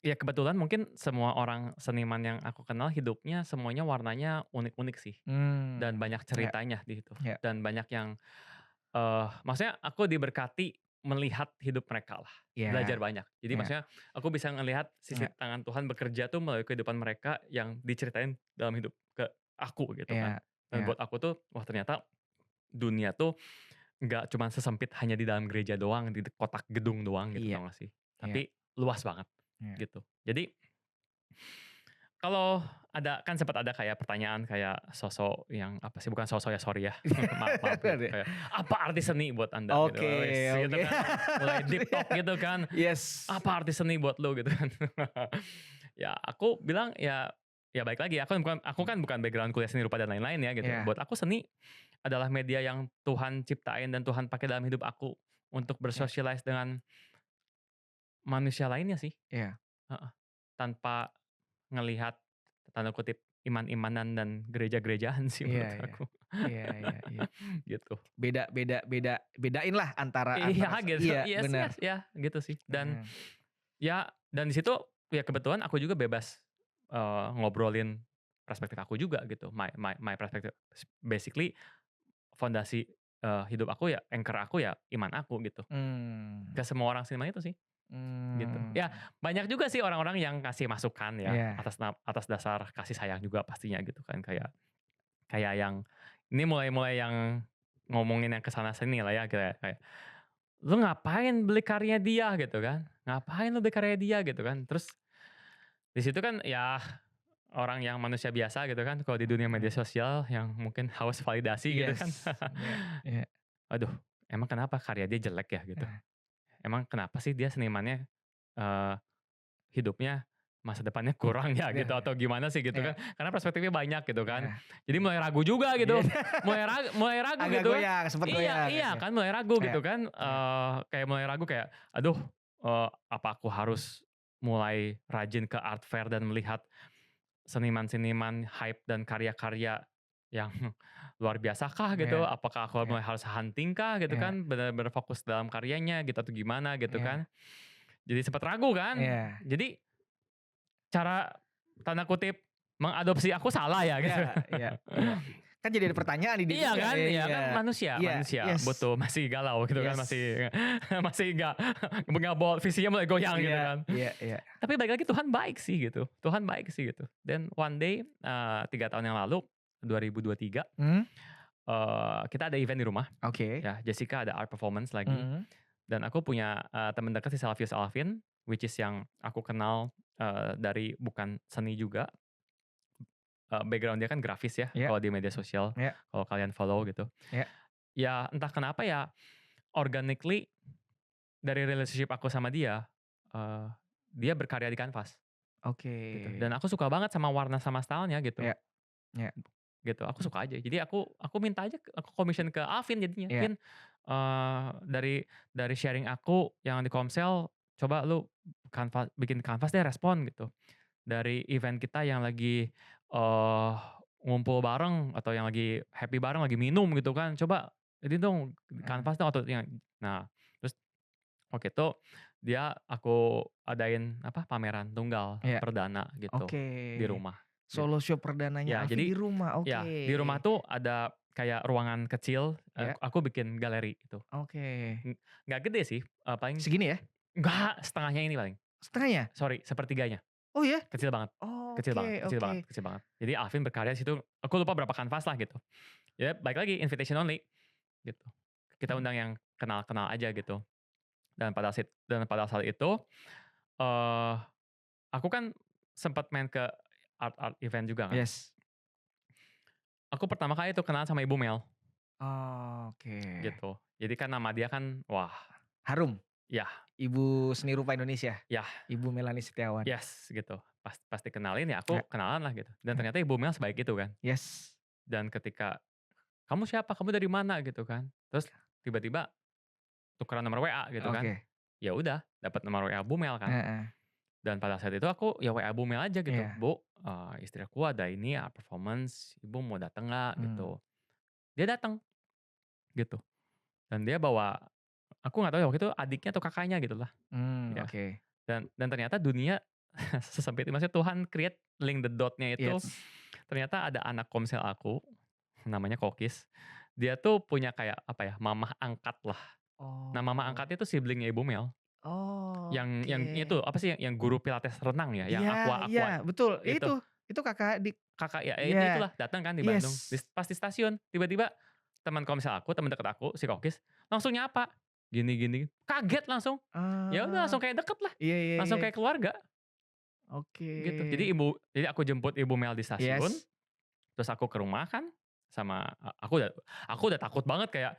ya kebetulan mungkin semua orang seniman yang aku kenal hidupnya semuanya warnanya unik-unik sih, dan banyak Ya ceritanya di situ, ya dan banyak yang, maksudnya aku diberkati melihat hidup mereka lah, belajar ya banyak. Jadi ya maksudnya aku bisa ngelihat sisi ya tangan Tuhan bekerja tuh melalui kehidupan mereka yang diceritain dalam hidup ke aku gitu kan. ya Dan ya buat aku tuh, wah ternyata dunia tuh nggak cuma sesempit hanya di dalam gereja doang, di kotak gedung doang gitu, iya tau gak sih? iya Tapi luas banget iya. gitu. Jadi kalau ada kan sempat ada kayak pertanyaan kayak sosok yang apa sih, bukan sosok ya, sorry ya, maaf gitu, kayak, "Apa arti seni buat Anda?" Gitu, Oke wes gitu oke. kan, mulai deep talk gitu kan, Yes. "Apa arti seni buat lu?" Gitu kan. Ya aku bilang ya ya balik lagi, aku kan bukan background kuliah seni rupa dan lain-lain ya gitu. Iya, Buat aku seni adalah media yang Tuhan ciptain dan Tuhan pakai dalam hidup aku untuk iya bersosialize dengan manusia lainnya sih, iya heeh. Tanpa ngelihat tanda kutip "iman-imanan dan gereja-gerejaan" sih iya menurut iya aku. iya iya iya. Gitu. Bedain lah antara Iya gitu, iya yes benar. yes, ya gitu sih. Dan Heeh, ya dan di situ ya kebetulan aku juga bebas, ngobrolin perspektif aku juga gitu. My perspective basically fondasi, hidup aku ya, anchor aku ya iman aku gitu. mmm, Ke semua orang seniman itu sih, gitu. mmm, Ya banyak juga sih orang-orang yang kasih masukan ya, iya atas dasar kasih sayang juga pastinya gitu kan. Kayak kayak yang ini mulai yang ngomongin yang ke sana sini lah ya, kayak kayak, "Lu ngapain beli karya dia?" Gitu kan, "Ngapain lu beli karya dia?" Gitu kan. Terus di situ kan ya orang yang manusia biasa gitu kan, kalau di dunia media mhm, sosial yang mungkin haus validasi gitu kan. yes, iya iya, Aduh, emang kenapa karya dia jelek ya gitu? heeh, Emang kenapa sih dia senimannya, eee, hidupnya masa depannya kurang ya iya gitu atau gimana sih gitu iya kan? Karena perspektifnya banyak gitu kan. iya Jadi mulai ragu juga iya, gitu, mulai ragu agak gitu kan. goyang, sempet Iya goyang, iya iya kan mulai ragu iya gitu kan, iya kayak mulai ragu kayak, aduh, apa aku harus mulai rajin ke art fair dan melihat seniman-seniman hype dan karya-karya yang luar biasakah gitu? iya Apakah aku iya mulai harus hunting kah gitu iya kan, bener-bener fokus dalam karyanya gitu atau gimana gitu iya kan. Jadi sempet ragu kan. iya Jadi cara tanda kutip mengadopsi aku salah ya iya gitu. iya iya. Kan jadi ada pertanyaan di dia Iya juga kan, ya, iya iya kan manusia iya, manusia yes butuh masih galau gitu kan, yes, masih masih nggak bawa visinya mulai goyang gitu iya kan. iya iya, Tapi balik lagi Tuhan baik sih gitu, Tuhan baik sih gitu. Dan one day, 3 tahun yang lalu, 2023, mmm, kita ada event di rumah, oke, ya Jessica ada art performance lagi, mhm, dan aku punya, temen dekat si Salvius Alvin, which is yang aku kenal, dari bukan seni juga, background dia kan grafis ya, iya kalau di media sosial, iya kalau kalian follow gitu. iya, Ya entah kenapa ya, organically dari relationship aku sama dia, eee, dia berkarya di kanvas oke, gitu, dan aku suka banget sama warna sama style-nya gitu. iya iya Gitu, aku suka aja. Jadi aku minta aja aku commission ke Alvin jadinya, iya "Vin, dari sharing aku yang di Komsel, coba lu bikin kanvas deh, respon," gitu. Dari event kita yang lagi, ngumpul bareng atau yang lagi happy bareng, lagi minum gitu kan, "Coba ini dong, mhm, kanvas dong," atau yang nah, terus waktu itu aku adain apa, pameran tunggal iya, perdana gitu, oke. di rumah, gitu. Solo show perdananya Ya, Alfi jadi di rumah, oke. ya, di rumah tuh ada kayak ruangan kecil, Ya, aku bikin galeri gitu. oke. Ng nggak gede sih, paling Segini ya? enggak, setengahnya ini paling, Setengahnya? sorry, sepertiganya, Oh ya? kecil banget kecil banget Oke kecil oke. banget kecil banget. Jadi Alvin berkarya di situ, aku lupa berapa kanvas lah gitu. Ya balik lagi invitation only, gitu. Kita Mhm, undang yang kenal-kenal aja gitu. Dan pada saat itu, eee, aku kan sempet main ke art-art event juga kan. yes. Aku pertama kali tuh kenal sama Ibu Mel, Oke. gitu. Jadi kan nama dia kan, wah, Harum? ya. Ibu Seni Rupa Indonesia, Ya, Ibu Melanie Setiawan. yes gitu. Pasti kenalin ya Ya, aku kenalan lah gitu. Dan ya. ternyata Ibu Mel sebaik itu kan. Yes. Dan ketika, "Kamu siapa? Kamu dari mana?" Gitu kan. Terus tiba-tiba tukeran nomor WA gitu kan. Oke. Ya udah, dapat nomor WA Bu Mel kan. Heeh. Dan pada saat itu aku ya WA Bu Mel aja gitu, Iya. "Bu, istri aku ada ini ya performance, Ibu mau datang nggak?" Mmm. Gitu. Dia datang gitu. Dan dia bawa, aku nggak tahu ya waktu itu adiknya atau kakaknya gitu lah, ya. Oke. Dan ternyata dunia sesempit itu, maksudnya Tuhan create link the dot-nya itu, Yes. ternyata ada anak komsel aku, namanya Kokis. Dia tuh punya kayak apa ya, mamah angkat lah. Nah, mamah Oh. angkatnya itu sibling-nya Ibu Mel. Yang Oke. itu apa sih yang guru pilates renang ya, yang Iya iya, aqua betul. itu. Itu kakak adik. Kakak ya, Iya. itulah datang kan di Yes. Bandung. Pas di stasiun, tiba-tiba teman komsel aku, teman deket aku, si Kokis, langsung nyapa, gini gini, kaget langsung. Ya udah Ah. langsung kayak deket lah, Iya iya langsung iya. kayak keluarga Oke. gitu. Jadi aku jemput Ibu Mel di stasiun, Yes. terus aku ke rumah kan, sama aku udah takut banget kayak,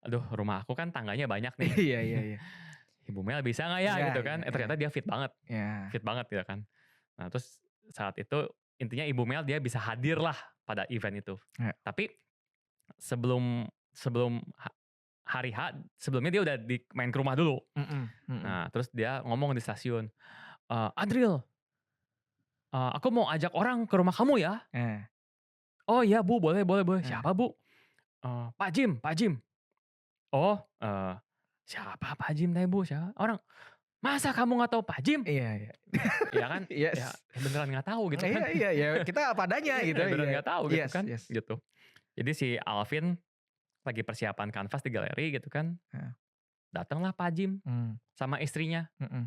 aduh rumah aku kan tangganya banyak nih. Iya iya iya. Ibu Mel bisa nggak ya Iya gitu iya kan, iya. ternyata dia Iya. fit banget gitu kan. Nah terus saat itu intinya Ibu Mel dia bisa hadir lah pada event itu. Iya. Tapi sebelum sebelum hari H, sebelumnya dia udah main ke rumah dulu. Mhm mhm. Nah terus dia ngomong di stasiun, "Adril, aku mau ajak orang ke rumah kamu ya." Eh, "Oh iya Bu, boleh boleh boleh." eh. "Siapa Bu?" "Pak Jim Pak Jim." "Oh, siapa Pak Jim teh Bu, siapa?" Orang, "Masa kamu nggak tahu Pak Jim?" Iya iya. Ya kan, ya Yes. beneran nggak tahu gitu Iya kan. iya iya, kita apa adanya gitu, Iya beneran iya. nggak tahu gitu Yes kan, yes. gitu. Jadi si Alvin lagi persiapan kanvas di galeri gitu kan, Heeh. datanglah Pak Jim Mmm, sama istrinya. mhm.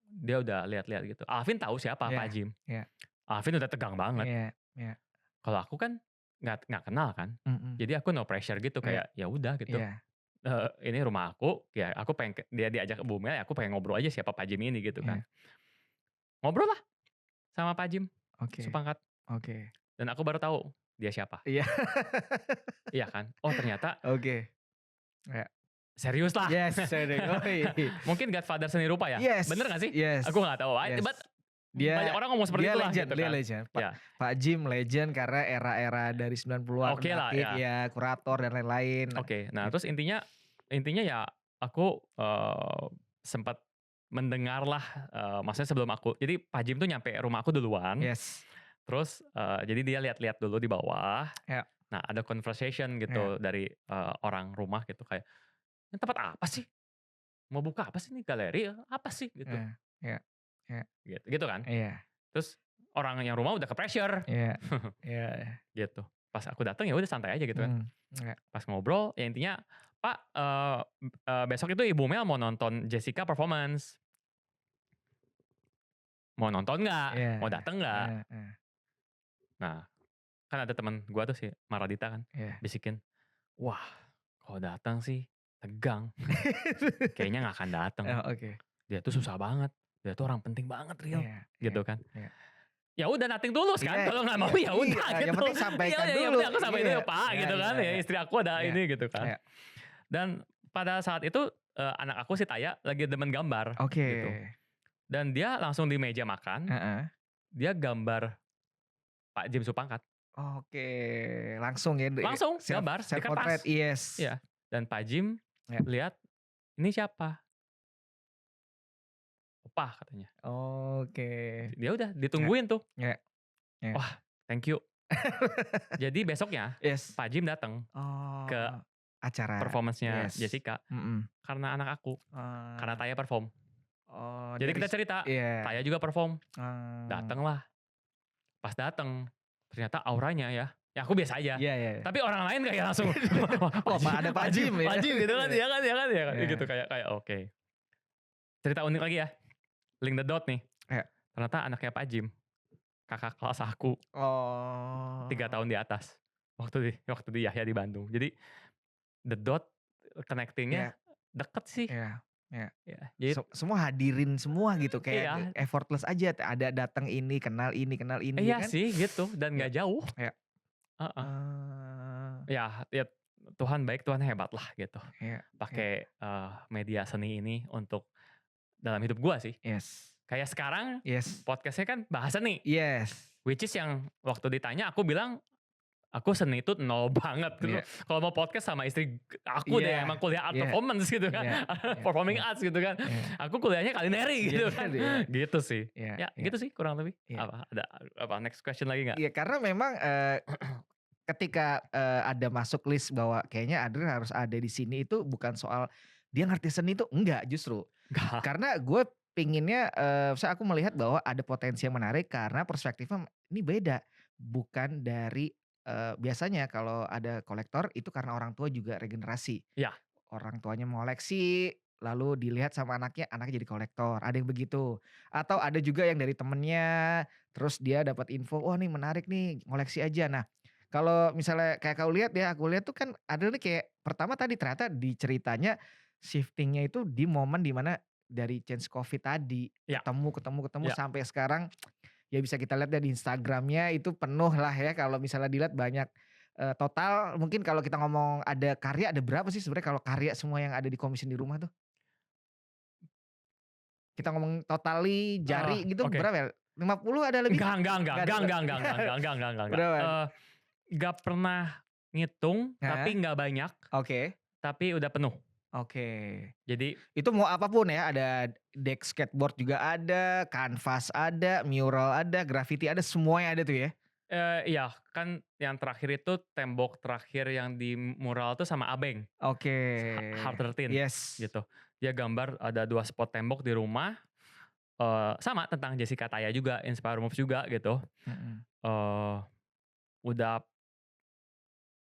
Dia udah lihat-lihat gitu. Alvin tahu siapa Pak Iya Jim. iya Alvin udah tegang banget. iya iya. Kalau aku kan nggak kenal kan. Mhm. Jadi aku no pressure gitu Iya kayak ya udah gitu. iya Ini rumah aku, ya aku pengen dia diajak ke Bumel, ya aku pengen ngobrol aja siapa Pak Jim ini gitu kan. iya. Ngobrol lah sama Pak Jim, Oke Supangkat. oke. Dan aku baru tahu dia siapa. Iya. Iya kan. Oh ternyata Oke. Iya. serius lah. Yes, sering. Oh, iya. Mungkin Godfather Seni Rupa ya? Yes Bener gak sih? yes Aku nggak tahu. yes. But banyak Dia orang ngomong seperti dia itulah legend gitu dia kan. legend. Ya, Pak Jim legend karena era-era dari 90-an oke lah Batik ya. ya, Kurator dan lain-lain. Oke. Nah, terus Gitu. intinya ya aku sempat mendengar lah, maksudnya sebelum aku, jadi Pak Jim tuh nyampe rumah aku duluan. Yes. Terus jadi dia lihat-lihat dulu di bawah. Ya, Nah, ada conversation ya, gitu dari orang rumah gitu kayak, "Ini tempat apa sih? Mau buka apa sih nih galeri? Apa sih?" Gitu. ya, ya, ya, Gitu kan. iya, Terus orang yang rumah udah ke-pressure iya, iya, gitu. Pas aku datang ya udah santai aja gitu kan. ya, Pas ngobrol ya intinya, "Pak, besok itu Ibu Mel mau nonton Jessica performance. Mau nonton nggak? iya, Mau dateng nggak?" heeh, Nah, kan ada teman gua tuh si Maradita kan, iya. bisikin, "Wah, kalau datang sih tegang. Kayaknya nggak akan dateng. Oh, oke. Dia tuh susah banget. Dia tuh orang penting banget, Ril." Iya iya Gitu kan. iya. Ya udah nothing tulus kan, Iya kalau nggak mau iya ya iya, udah yang gitu. penting Iya sampaikan iya, yang dulu. penting aku sampaikan Iya, dulu, "Pak," iya gitu iya kan, ya iya, istri aku ada iya, ini gitu kan. iya. Dan pada saat itu, anak aku si Taya lagi demen gambar Oke, gitu. Dan dia langsung di meja makan, heeh. dia gambar Pak Jim Supangkat. Oke, langsung ya Langsung gambar di self kertas. portrait, yes. Iya. Dan Pak Jim Ya. lihat, "Ini siapa?" "Opah," katanya. Oke. Dia udah Ya ditungguin tuh. ya ya. Wah, thank you. Jadi besoknya Yes. Pak Jim datang Oh, ke acara. performance-nya Yes. Jessica Mhm. karena anak aku, karena Oh, Taya perform. Jadi dari kita cerita, iya. Taya juga perform. Oh. Datanglah. Pas datang, ternyata auranya ya aku biasa aja. Iya iya iya. Tapi orang lain kayak langsung, Wah, ada Pak Jim ya. Pak Jim gitu kan, ya kan ya kan ya kan, Iya. gitu kayak oke. Cerita unik lagi ya, link the dot nih. Iya. Ternyata anaknya Pak Jim, kakak kelas aku Oh. 3 tahun di atas, waktu di Yahya di Bandung. Jadi the dot Iya connecting-nya deket sih. iya iya. Ya, jadi Semua hadirin semua gitu iya, kayak effortless aja, ada datang ini, kenal ini ya iya kan? sih gitu dan Iya nggak jauh. iya. Heeh. Oh. Ya Tuhan baik, Tuhan hebat lah gitu. Iya, iya. Pakai, media seni ini untuk dalam hidup gua sih. Yes. Kayak sekarang Yes. podcast-nya kan bahasa nih, Yes. which is yang waktu ditanya aku bilang, "Aku seni itu nol banget," gitu. Iya. Kalau mau podcast sama istri aku deh Iya. emang kuliah art Iya. performance gitu kan, Iya. Iya. performing Iya. arts gitu kan. Iya. Aku kuliahnya Culinary Iya, gitu kan, iya. gitu sih. Iya, Ya iya. gitu sih kurang lebih. Iya. Apa, ada apa next question lagi nggak? Iya, karena memang, ketika, ada masuk list bahwa kayaknya Adriel harus ada di sini itu bukan soal dia ngerti seni itu, enggak justru. Nggak. Karena gue pinginnya, misalnya aku melihat bahwa ada potensi yang menarik karena perspektifnya ini beda. Bukan dari, biasanya kalau ada kolektor itu karena orang tua juga regenerasi. Ya, Orang tuanya mengoleksi, lalu dilihat sama anaknya, anaknya jadi kolektor, ada yang begitu. Atau ada juga yang dari temennya, terus dia dapat info, "Wah nih menarik nih, ngoleksi aja." Nah, kalau misalnya kayak kau lihat ya, aku lihat tuh kan ada nih kayak pertama tadi ternyata di ceritanya shifting-nya itu di momen dimana dari change Covid tadi, ya, ketemu ketemu ketemu ya. sampai sekarang ya bisa kita lihat ya di Instagramnya itu penuh lah ya kalau misalnya dilihat banyak, total mungkin kalau kita ngomong ada karya ada berapa sih sebenarnya kalau karya semua yang ada di Commission di rumah tuh? Kita ngomong totally jari gitu Oke. berapa ya? 50 ada lebih? Enggak, Nggak ada ber enggak. berapa? Nggak pernah ngitung, tapi Heeh, nggak banyak, oke tapi udah penuh. oke. Jadi, Itu mau apapun ya, ada deck skateboard juga ada, kanvas ada, mural ada, graffiti ada, semuanya ada tuh ya? iya kan yang terakhir itu tembok terakhir yang di mural tuh sama Abeng, Oke. Hard 13 Yes. gitu. Dia gambar ada 2 spot tembok di rumah, sama tentang Jessica Taya juga, Inspire Moves juga gitu. Mhm, Eee, udah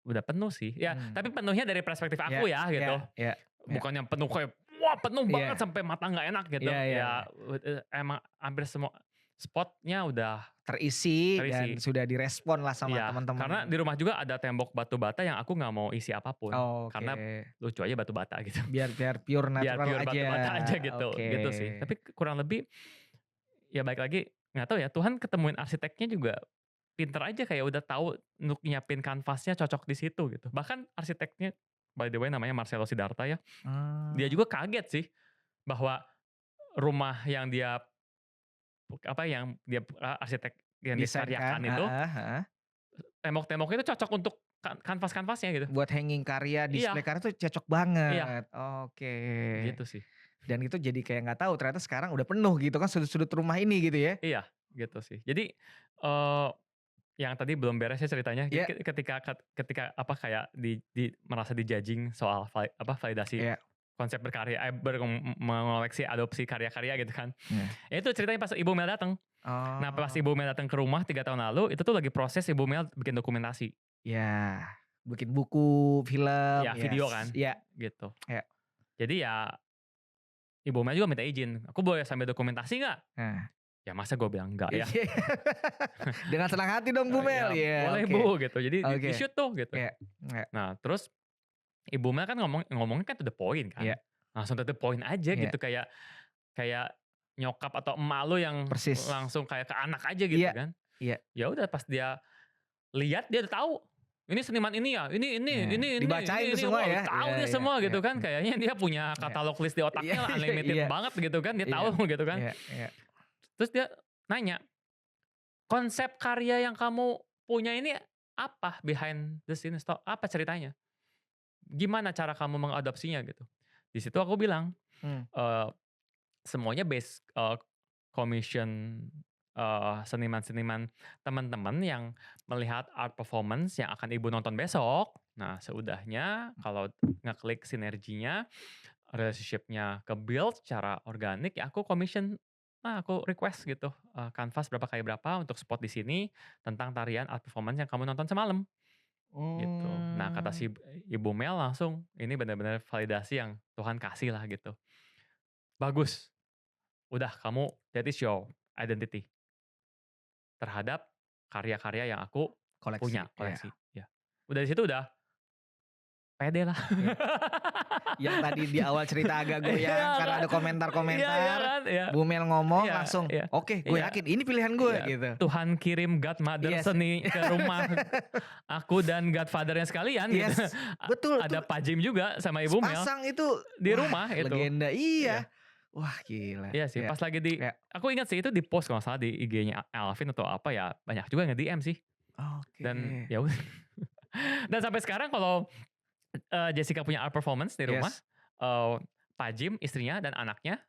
udah penuh sih, ya mmm. tapi penuhnya dari perspektif Iya, aku ya iya, gitu. iya, iya, Bukan yang penuh kayak, wah penuh banget iya, sampai mata nggak enak gitu. iya, iya, iya. Ya, emang hampir semua spotnya udah Terisi dan terisi. sudah direspon lah sama Iya, karena teman-teman. di rumah juga ada tembok batu bata yang aku nggak mau isi apapun, Oke, karena lucu aja batu bata gitu. biar biar pure Biar natural pure aja. batu bata aja gitu, Oke. gitu sih. Tapi kurang lebih, ya balik lagi, nggak tahu ya, Tuhan ketemuin arsiteknya juga pinter aja kayak udah tahu untuk nyiapin kanvasnya cocok di situ gitu. Bahkan arsiteknya, by the way namanya Marcelo Siddhartha ya, dia Mmm, juga kaget sih bahwa rumah yang dia yang dia arsitek yang dia desain kan? karyakan itu, Heeh, heeh. tembok-temboknya itu cocok untuk kanvas-kanvasnya gitu. Buat hanging karya, Iya, display karya tuh cocok iya, banget. Oke. gitu sih. Dan itu jadi kayak nggak tahu ternyata sekarang udah penuh gitu kan sudut-sudut rumah ini gitu ya? Iya, gitu sih. Jadi, eee, yang tadi belum beres ya ceritanya, jadi Iya, ketika apa, kayak merasa di-judging soal validasi iya, konsep berkarya, mengoleksi, adopsi karya-karya gitu kan. iya. Ya itu ceritanya pas Ibu Mel datang. Nah pas Oh, Ibu Mel datang ke rumah 3 tahun lalu, itu tuh lagi proses Ibu Mel bikin dokumentasi. iya. Bikin buku, film, Ya video yes. kan, Iya, gitu. iya. Jadi ya Ibu Mel juga minta izin, "Aku boleh sambil dokumentasi nggak?" Nah. Ya masa gue bilang enggak ya? Iya. Dengan senang hati dong Bu Ya Mel, iya boleh oke. Bu gitu, jadi Oke, di-shoot tuh gitu. iya, iya, Nah terus Ibu Mel kan ngomongnya kan to the point kan, iya, langsung to the point aja iya, gitu, kayak kayak nyokap atau emak lu yang persis. langsung kayak ke anak aja gitu Iya, kan. iya, Ya udah pas dia lihat dia udah tahu, ini seniman ini ya, nah, dibacain tuh ini, semua wah ya? Iya, tahu dia iya, semua iya, gitu kan, iya, kayaknya dia punya iya, katalog list di iya, otaknya lah, iya, unlimited iya, banget gitu kan, dia iya, tahu gitu kan. iya, iya, Terus dia nanya, "Konsep karya yang kamu punya ini apa behind the scenes apa ceritanya? Gimana cara kamu mengadopsinya?" Gitu. Di situ aku bilang, mmm, eee, semuanya based, commission, seniman-seniman teman-teman yang melihat art performance yang akan Ibu nonton besok. Nah, seudahnya kalau ngeklik sinerginya, relationship-nya ke-build secara organik, ya aku commission, aku request gitu, kanvas berapa kali berapa untuk spot di sini tentang tarian art performance yang kamu nonton semalam, gitu. Nah, kata mmm, si Ibu Mel langsung, ini benar-benar validasi yang Tuhan kasih lah gitu. Bagus, udah kamu that is your identity terhadap karya-karya yang aku koleksi, punya, iya. koleksi, ya. Udah di situ udah pede lah. Iya. Yang tadi di awal cerita agak goyang Iya karena kan? ada Iya komentar-komentar, kan? Iya. Bumel ngomong Iya langsung, iya "Oke, gue iya yakin ini pilihan gue," iya. gitu. Tuhan kirim godmother Yes. seni ke rumah aku dan godfather-nya sekalian gitu. Yes, betul Ada tuh Pak Jim juga sama Ibu Mel sepasang itu, di wah rumah itu. legenda, Iya. iya. Wah gila, Iya sih, ya, pas lagi ya. aku ingat sih itu di-post kalau nggak salah di IG-nya Alvin atau apa ya, banyak juga yang nge-DM sih. Dan Oke. ya udah. Dan sampai sekarang kalau, Jessica punya art performance di rumah, Yes, eee, Pak Jim, istrinya dan anaknya,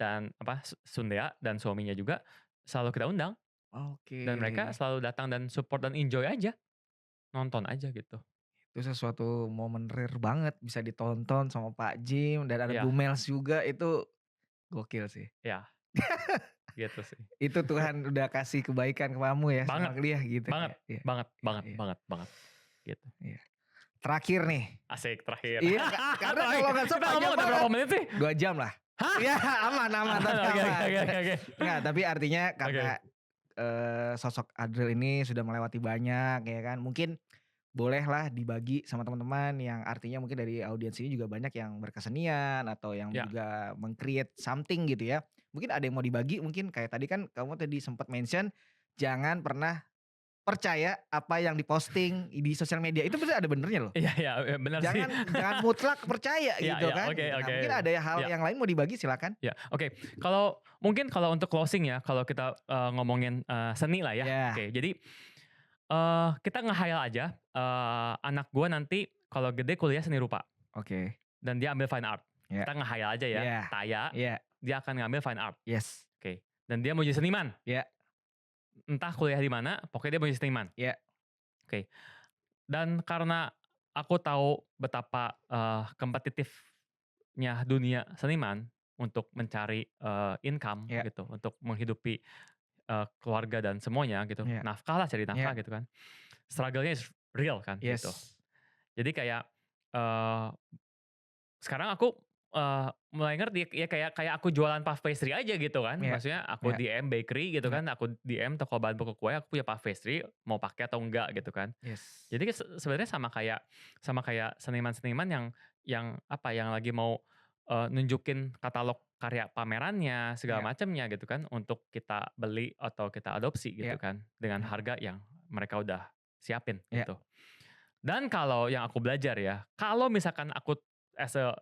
dan apa, Sundea dan suaminya juga selalu kita undang. oke. Dan mereka selalu datang dan support dan enjoy aja, nonton aja gitu. Itu sesuatu momen rare banget bisa ditonton sama Pak Jim dan ada Iya Bumels juga itu gokil sih. iya, gitu sih. Itu Tuhan udah kasih kebaikan ke kamu ya sama Banget dia gitu banget ya. Iya, banget iya, banget iya, banget banget, gitu. iya. Terakhir nih. Asik, terakhir. Iya, karena kalau nggak salah Kita panjang ngomong udah banget. berapa menit sih? 2 jam lah. Hah? Iya, aman aman, tapi Oke aman. oke oke oke. Enggak, tapi artinya Oke. karena, sosok Adriel ini sudah melewati banyak ya kan, mungkin bolehlah dibagi sama teman-teman yang artinya mungkin dari audiens ini juga banyak yang berkesenian atau yang Ya, juga meng-create something gitu ya. Mungkin ada yang mau dibagi mungkin kayak tadi kan kamu tadi sempat mention, jangan pernah percaya apa yang diposting di sosial media, itu bener ada benernya loh. iya iya, benar sih. Jangan jangan mutlak percaya Iya gitu iya, kan. oke Nah oke. mungkin ada hal Iya yang lain mau dibagi silakan. iya, oke. Mungkin kalau untuk closing ya, kalau kita, ngomongin, seni lah ya. Ya, Oke, jadi, kita nge-khayal aja, anak gua nanti kalau gede kuliah seni rupa oke. dan dia ambil fine art. Ya, Kita nge-khayal aja ya, ya, Taya, ya, dia akan ngambil fine art, yes, oke. Dan dia mau jadi seniman, ya, entah kuliah di mana, pokoknya dia mau jadi seniman, ya, oke. Dan karena aku tahu betapa, kompetitifnya dunia seniman untuk mencari, income ya, gitu, untuk menghidupi, keluarga dan semuanya gitu, ya, nafkah lah, cari nafkah ya, gitu kan. Struggle-nya is real kan gitu. yes, Jadi kayak, eee, sekarang aku, mulai ngerti ya kayak kayak aku jualan puff pastry aja gitu kan. ya, Maksudnya aku ya, DM bakery gitu ya, kan, aku DM toko bahan pokok kue, aku punya puff pastry, mau pakai atau enggak gitu kan. yes, Jadi sebenarnya sama kayak seniman-seniman yang apa, yang lagi mau, nunjukin katalog karya pamerannya, segala ya, macamnya gitu kan, untuk kita beli atau kita adopsi gitu ya, kan, dengan ya, harga yang mereka udah siapin ya, gitu. Dan kalau yang aku belajar ya, kalau misalkan aku as a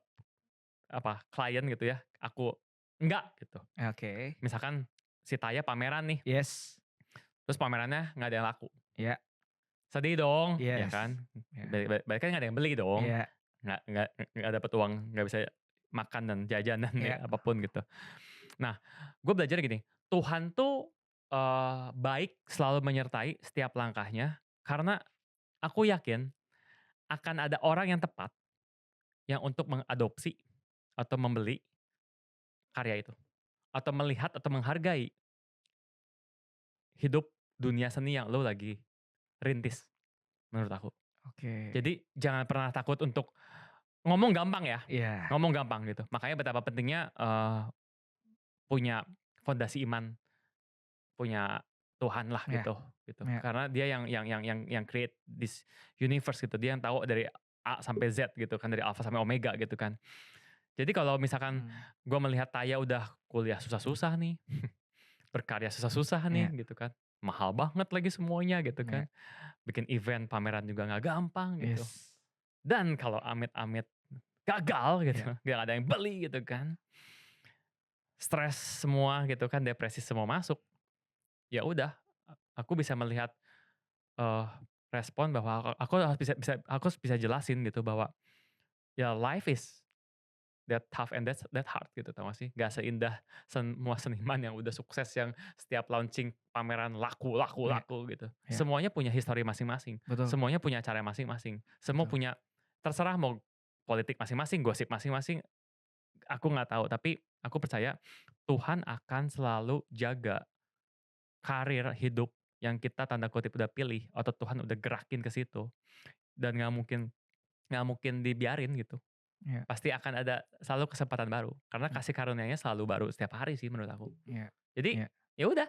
apa, klien gitu ya, aku enggak gitu. oke, Misalkan si Taya pameran nih, yes, terus pamerannya nggak ada yang laku. ya, Sedih dong, ya yes, kan? ya, Berarti kan nggak ada yang beli dong. ya, Nggak dapet uang, nggak bisa makan dan jajan dan ya ya, apapun gitu. Nah, gue belajar gini, Tuhan tuh, baik selalu menyertai setiap langkahnya, karena aku yakin akan ada orang yang tepat, yang untuk mengadopsi atau membeli karya itu, atau melihat atau menghargai hidup dunia seni yang lo lagi rintis, menurut aku. oke, Jadi jangan pernah takut untuk ngomong gampang ya, iya, ngomong gampang gitu. Makanya betapa pentingnya, punya fondasi iman, punya Tuhan lah ya, gitu. ya, Karena dia yang create this universe gitu, dia yang tahu dari A sampai Z gitu kan, dari alfa sampai omega gitu kan. Jadi kalau misalkan mmm, gue melihat Taya udah kuliah susah-susah nih, berkarya susah-susah nih ya, gitu kan, mahal banget lagi semuanya gitu ya, kan, bikin event pameran juga nggak gampang gitu. yes, Dan kalau amit-amit gagal gitu, ya, nggak ada yang beli gitu kan, stres semua gitu kan, depresi semua masuk, ya udah, aku bisa melihat, eee, respon bahwa aku harus aku harus bisa jelasin gitu bahwa, ya life is that tough and that hard gitu, tau gak sih? Gak seindah semua seniman yang udah sukses, yang setiap launching pameran laku laku ya, laku gitu. ya, Semuanya punya history masing-masing, betul, semuanya punya cara masing-masing, semua betul, punya, terserah mau politik masing-masing, gosip masing-masing, aku nggak tahu, tapi aku percaya Tuhan akan selalu jaga karir hidup yang kita tanda kutip udah pilih atau Tuhan udah gerakin ke situ, dan nggak mungkin dibiarin gitu. ya, Pasti akan ada selalu kesempatan baru, karena mmm, kasih karunia-Nya selalu baru setiap hari sih menurut aku. ya, Jadi, ya, ya udah,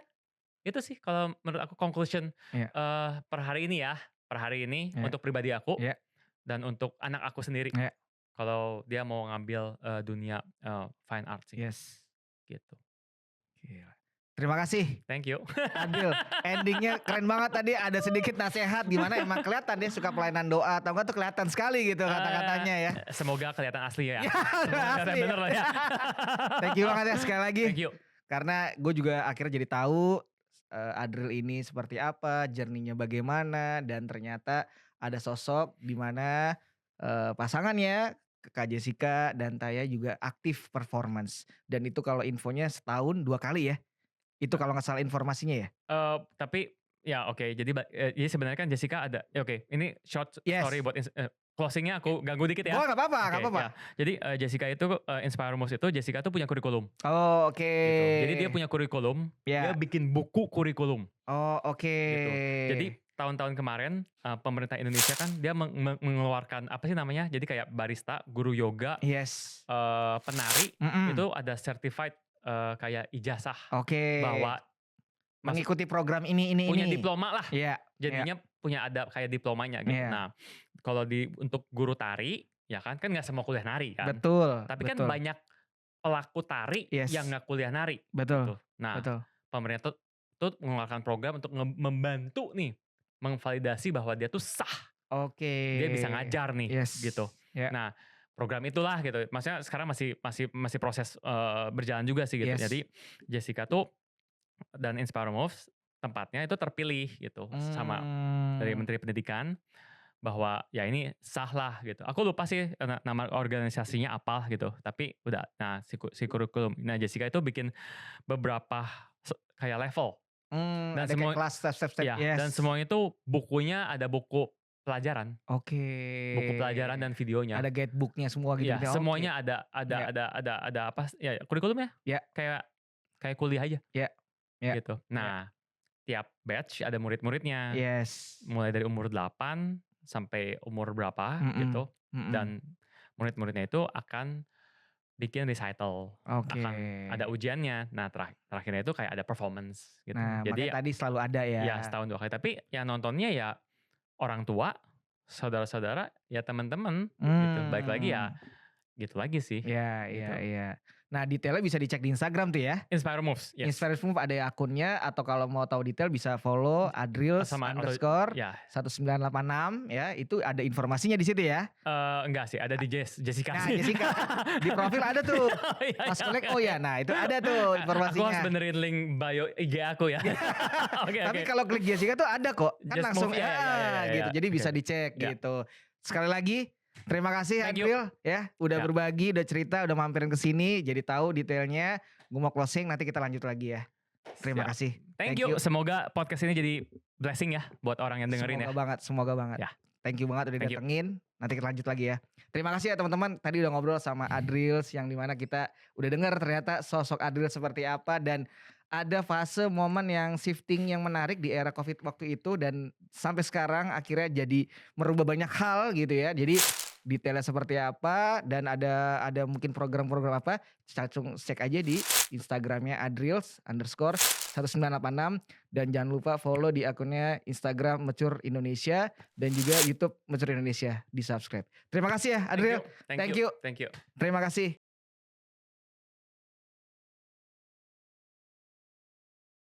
itu sih kalau menurut aku conclusion, ya, per hari ini ya, per hari ini ya, untuk pribadi aku, ya, dan untuk anak aku sendiri, Ya. kalau dia mau ngambil, dunia, fine art sih, Yes. gitu. Gila. Terima kasih Thank you. Adril, endingnya keren banget tadi ada sedikit nasehat gimana emang kelihatan dia suka pelayanan doa atau enggak tuh kelihatan sekali gitu kata-katanya ya. Semoga kelihatan asli ya. Ya, Semoga kelihatan asli. bener lah ya. Thank you banget ya sekali lagi. Thank you. Karena gue juga akhirnya jadi tahu Adril ini seperti apa, journey-nya bagaimana dan ternyata ada sosok di mana pasangannya Kak Jessica dan Taya juga aktif performance dan itu kalau infonya setahun 2 kali ya. Itu kalau nggak salah informasinya ya? Tapi ya oke, jadi sebenarnya kan Jessica ada ya oke, ini short Yes. story buat closing-nya aku ganggu dikit ya. Oh nggak apa-apa, nggak Oke, apa-apa. ya. Jadi Jessica itu Inspire Moves itu Jessica tuh punya kurikulum Oh oke. gitu. Jadi dia punya kurikulum, dia Ya. bikin buku kurikulum Oh oke. gitu. Jadi tahun-tahun kemarin pemerintah Indonesia kan dia mengeluarkan apa sih namanya? Jadi kayak barista, guru yoga, Yes. penari Mm-mm. itu ada certified kayak ijazah Oke. bahwa Mengikuti program ini. punya diploma lah. Iya. Jadinya punya ada kayak diplomanya gitu. Iya. Nah, kalau untuk guru tari, ya kan nggak semua kuliah nari kan. Betul. Tapi kan betul. banyak pelaku tari Yes. yang nggak kuliah nari. Betul. Gitu. Nah, Betul. pemerintah tuh mengeluarkan program untuk membantu nih mengvalidasi bahwa dia tuh sah, Oke. dia bisa ngajar nih, Yes. gitu. Ya. Nah, program itulah gitu. Maksudnya sekarang masih proses berjalan juga sih gitu. Yes. Jadi Jessica tuh dan Inspire Moves tempatnya itu terpilih gitu sama dari Menteri Pendidikan bahwa ya ini sah lah gitu. Aku lupa sih nama organisasinya apa gitu. Tapi udah, nah si kurikulum. Nah Jessica itu bikin beberapa kayak level. Dan ada kayak kelas step-step. ya, Yes. dan semuanya itu bukunya ada buku pelajaran. Oke. Buku pelajaran dan videonya. Ada guidebooknya semua gitu. Iya, Oke. semuanya ada apa ya kurikulumnya. Ya. Kayak kuliah aja. Ya. Ya. Gitu. Nah, tiap batch ada murid-muridnya. Yes. Mulai dari umur 8 sampai umur berapa gitu. Dan murid-muridnya itu akan bikin recital. Oke. Akan ada ujiannya. Nah, terakhirnya itu kayak ada performance gitu. Nah, Jadi makanya tadi selalu ada ya. ya setahun 2 kali. Tapi yang nontonnya ya orang tua, saudara-saudara, ya teman-teman gitu. Baik lagi ya gitu lagi sih. Iya, gitu. iya. Nah, detailnya bisa dicek di Instagram tuh ya. Inspire Moves. Yes. Inspire Moves ada akunnya atau kalau mau tahu detail bisa follow Adrils _ Ya. 1986 ya. Itu ada informasinya di situ ya. Enggak sih, ada di Jessica. Nah, Jessica di profil ada tuh. Pas klik oh ya, nah itu ada tuh informasinya. Aku harus benerin link bio IG aku ya. Tapi kalau klik Jessica tuh ada kok. Kan Just langsung move, ya. gitu. Jadi bisa dicek gitu. Sekali lagi terima kasih Adril ya udah berbagi, udah cerita, udah mampirin ke sini jadi tahu detailnya. Gue mau closing nanti kita lanjut lagi ya. Terima kasih. Thank you. Semoga podcast ini jadi blessing ya buat orang yang dengerin Semoga banget. Ya. Thank you banget udah datengin. Nanti kita lanjut lagi ya. Terima kasih ya teman-teman. Tadi udah ngobrol sama Adrils yang dimana kita udah dengar ternyata sosok Adril seperti apa dan ada fase momen yang shifting yang menarik di era COVID waktu itu dan sampai sekarang akhirnya jadi merubah banyak hal gitu ya. Jadi detailnya seperti apa dan ada mungkin program-program apa, cek aja di Instagramnya Adrils _1986 dan jangan lupa follow di akunnya Instagram Mature Indonesia dan juga YouTube Mature Indonesia di subscribe. Terima kasih ya Adril. Thank you. Terima kasih.